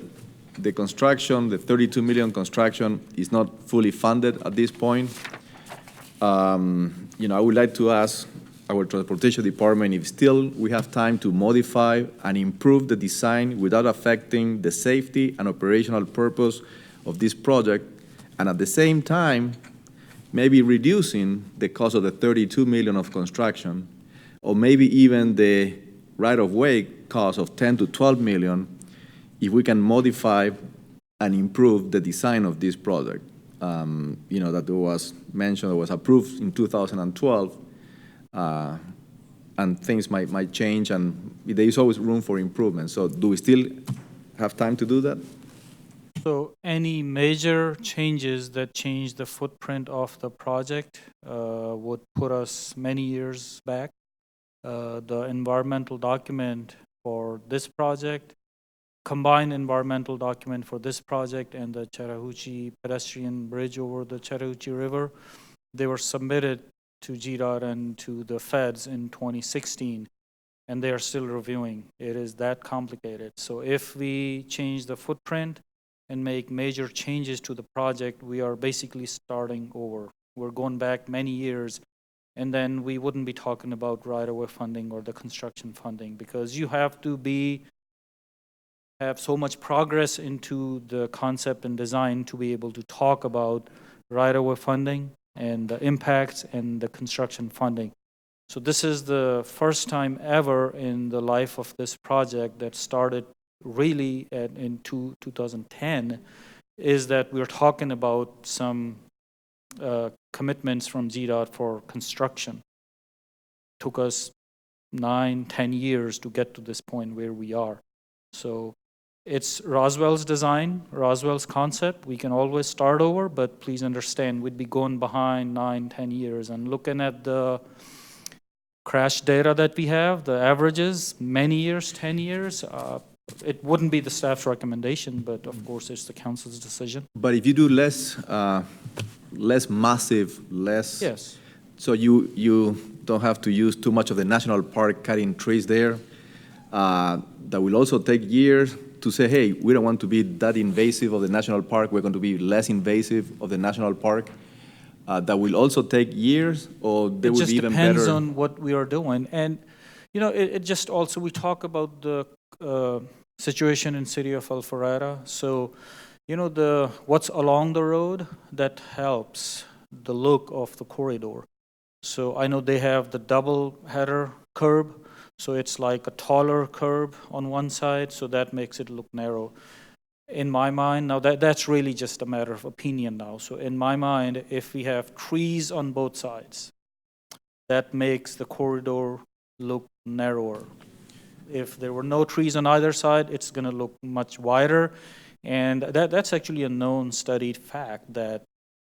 the construction, the 32 million construction, is not fully funded at this point, I would like to ask our transportation department if still we have time to modify and improve the design without affecting the safety and operational purpose of this project, and at the same time, maybe reducing the cost of the 32 million of construction, or maybe even the right-of-way cost of 10 to 12 million, if we can modify and improve the design of this project. That was mentioned, was approved in 2012, and things might change, and there is always room for improvement. So do we still have time to do that? So any major changes that change the footprint of the project would put us many years back. The environmental document for this project, combined environmental document for this project and the Chattahoochee pedestrian bridge over the Chattahoochee River, they were submitted to GDOT and to the feds in 2016, and they are still reviewing. It is that complicated. So if we change the footprint and make major changes to the project, we are basically starting over. We're going back many years, and then we wouldn't be talking about right-of-way funding or the construction funding, because you have to have so much progress into the concept and design to be able to talk about right-of-way funding and the impacts and the construction funding. So this is the first time ever in the life of this project that started really in 2010, is that we're talking about some commitments from GDOT for construction. Took us 9-10 years to get to this point where we are. So it's Roswell's design, Roswell's concept. We can always start over, but please understand, we'd be going behind 9-10 years. And looking at the crash data that we have, the averages, many years, 10 years, it wouldn't be the staff's recommendation, but of course it's the council's decision. But if you do less massive, Yes. So you don't have to use too much of the national park cutting trees there. That will also take years to say, hey, we don't want to be that invasive of the national park. We're going to be less invasive of the national park. That will also take years, or they will be even better. It just depends on what we are doing. And, it just also, we talk about the situation in city of Alpharetta. So, what's along the road, that helps the look of the corridor. So I know they have the double header curb, so it's like a taller curb on one side, so that makes it look narrow. In my mind, now that's really just a matter of opinion now. So in my mind, if we have trees on both sides, that makes the corridor look narrower. If there were no trees on either side, it's going to look much wider. And that's actually a known studied fact, that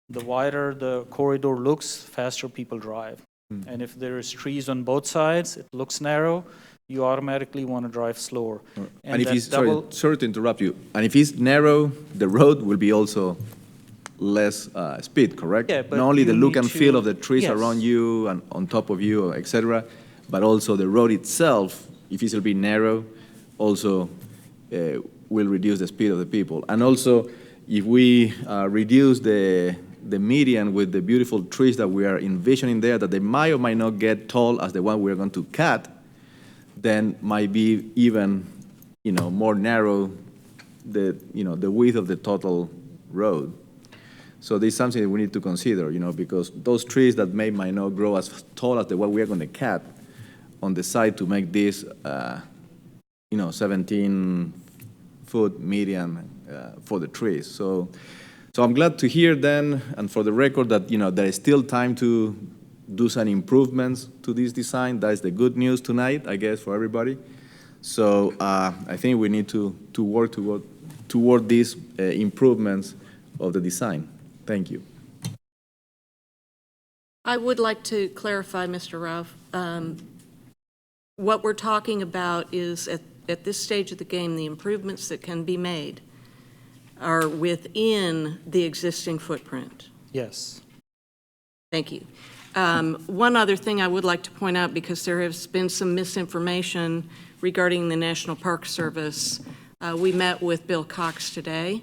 the wider the corridor looks, faster people drive. And if there is trees on both sides, it looks narrow, you automatically want to drive slower. And if it's, sorry to interrupt you, and if it's narrow, the road will be also less speed, correct? Yeah, but not only the you look need and feel to- of the trees yes. around you and on top of you, etc., but also the road itself, if it's a bit narrow, also will reduce the speed of the people. And also, if we reduce the median with the beautiful trees that we are envisioning there, that they might or might not get tall as the one we're going to cut, then might be even, more narrow the width of the total road. So this is something that we need to consider, because those trees that might not grow as tall as the one we are going to cut on the side to make this, 17-foot median for the trees. So I'm glad to hear then, and for the record, that there is still time to do some improvements to this design. That is the good news tonight, I guess, for everybody. So I think we need to work toward these improvements of the design. Thank you. I would like to clarify, Mr. Ralph. What we're talking about is, at this stage of the game, the improvements that can be made are within the existing footprint. Yes. Thank you. One other thing I would like to point out, because there has been some misinformation regarding the National Park Service. We met with Bill Cox today,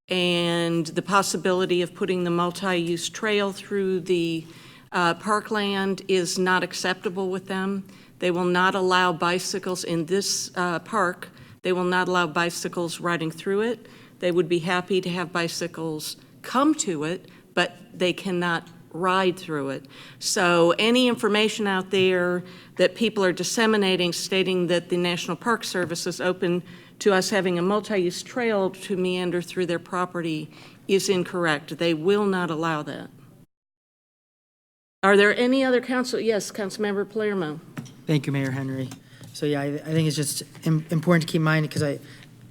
and the possibility of putting the multi-use trail through the parkland is not acceptable with them. They will not allow bicycles in this park. They will not allow bicycles riding through it. They would be happy to have bicycles come to it, but they cannot ride through it. So any information out there that people are disseminating stating that the National Park Service is open to us having a multi-use trail to meander through their property is incorrect. They will not allow that. Are there any other council? Yes, Councilmember Palermo. Thank you, Mayor Henry. So yeah, I think it's just important to keep in mind, because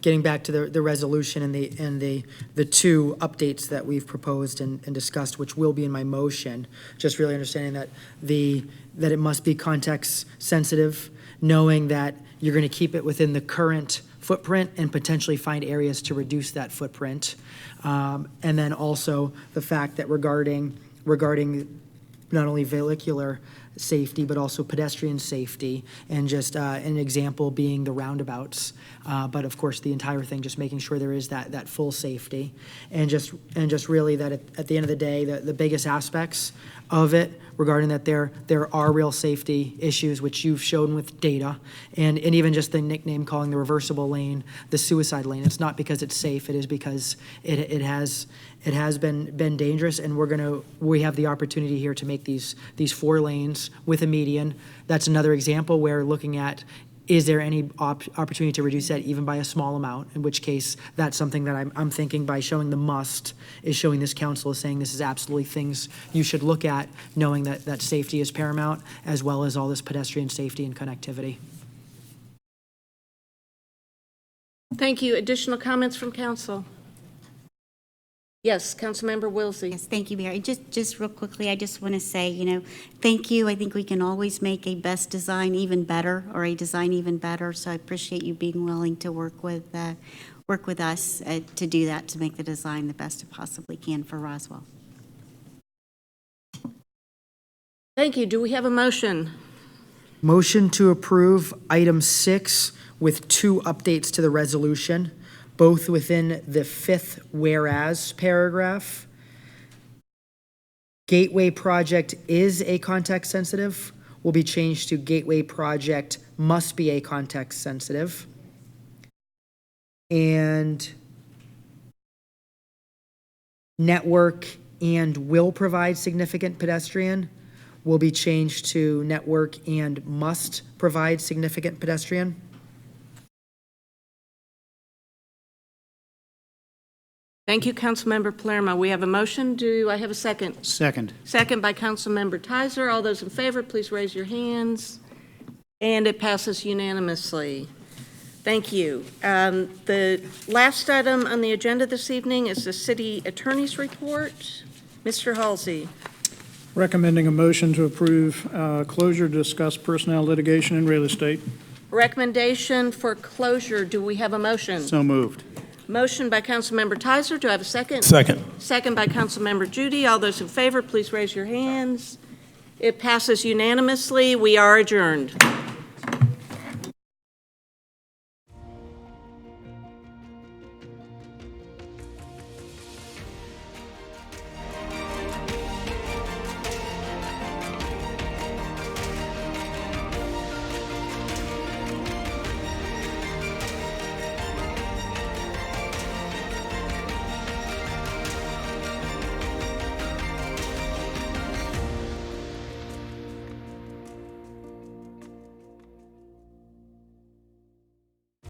getting back to the resolution and the two updates that we've proposed and discussed, which will be in my motion, just really understanding that that it must be context sensitive, knowing that you're going to keep it within the current footprint and potentially find areas to reduce that footprint. And then also the fact that regarding not only vehicular safety, but also pedestrian safety, and just an example being the roundabouts. But of course, the entire thing, just making sure there is that full safety, and just really that at the end of the day, the biggest aspects of it regarding that there are real safety issues, which you've shown with data, and even just the nickname calling the reversible lane the suicide lane. It's not because it's safe, it is because it has been dangerous, and we have the opportunity here to make these 4 lanes with a median. That's another example where looking at, is there any opportunity to reduce that even by a small amount, in which case that's something that I'm thinking by showing the must is showing this council is saying this is absolutely things you should look at, knowing that safety is paramount, as well as all this pedestrian safety and connectivity. Thank you. Additional comments from council? Yes, Councilmember Wilsey. Yes, thank you, Mayor. Just real quickly, I just want to say, thank you. I think we can always make a best design even better, or a design even better. So I appreciate you being willing to work with us to do that, to make the design the best it possibly can for Roswell. Thank you. Do we have a motion? Motion to approve item 6 with 2 updates to the resolution, both within the 5th whereas paragraph. Gateway project is a context sensitive will be changed to gateway project must be a context sensitive. And network and will provide significant pedestrian will be changed to network and must provide significant pedestrian. Thank you, Councilmember Palermo. We have a motion. Do I have a second? Second. Second by Councilmember Tizer. All those in favor, please raise your hands. And it passes unanimously. Thank you. The last item on the agenda this evening is the City Attorney's Report. Mr. Halsey. Recommending a motion to approve closure to discuss personnel litigation and real estate. Recommendation for closure. Do we have a motion? So moved. Motion by Councilmember Tizer. Do I have a second? Second. Second by Councilmember Judy. All those in favor, please raise your hands. It passes unanimously. We are adjourned.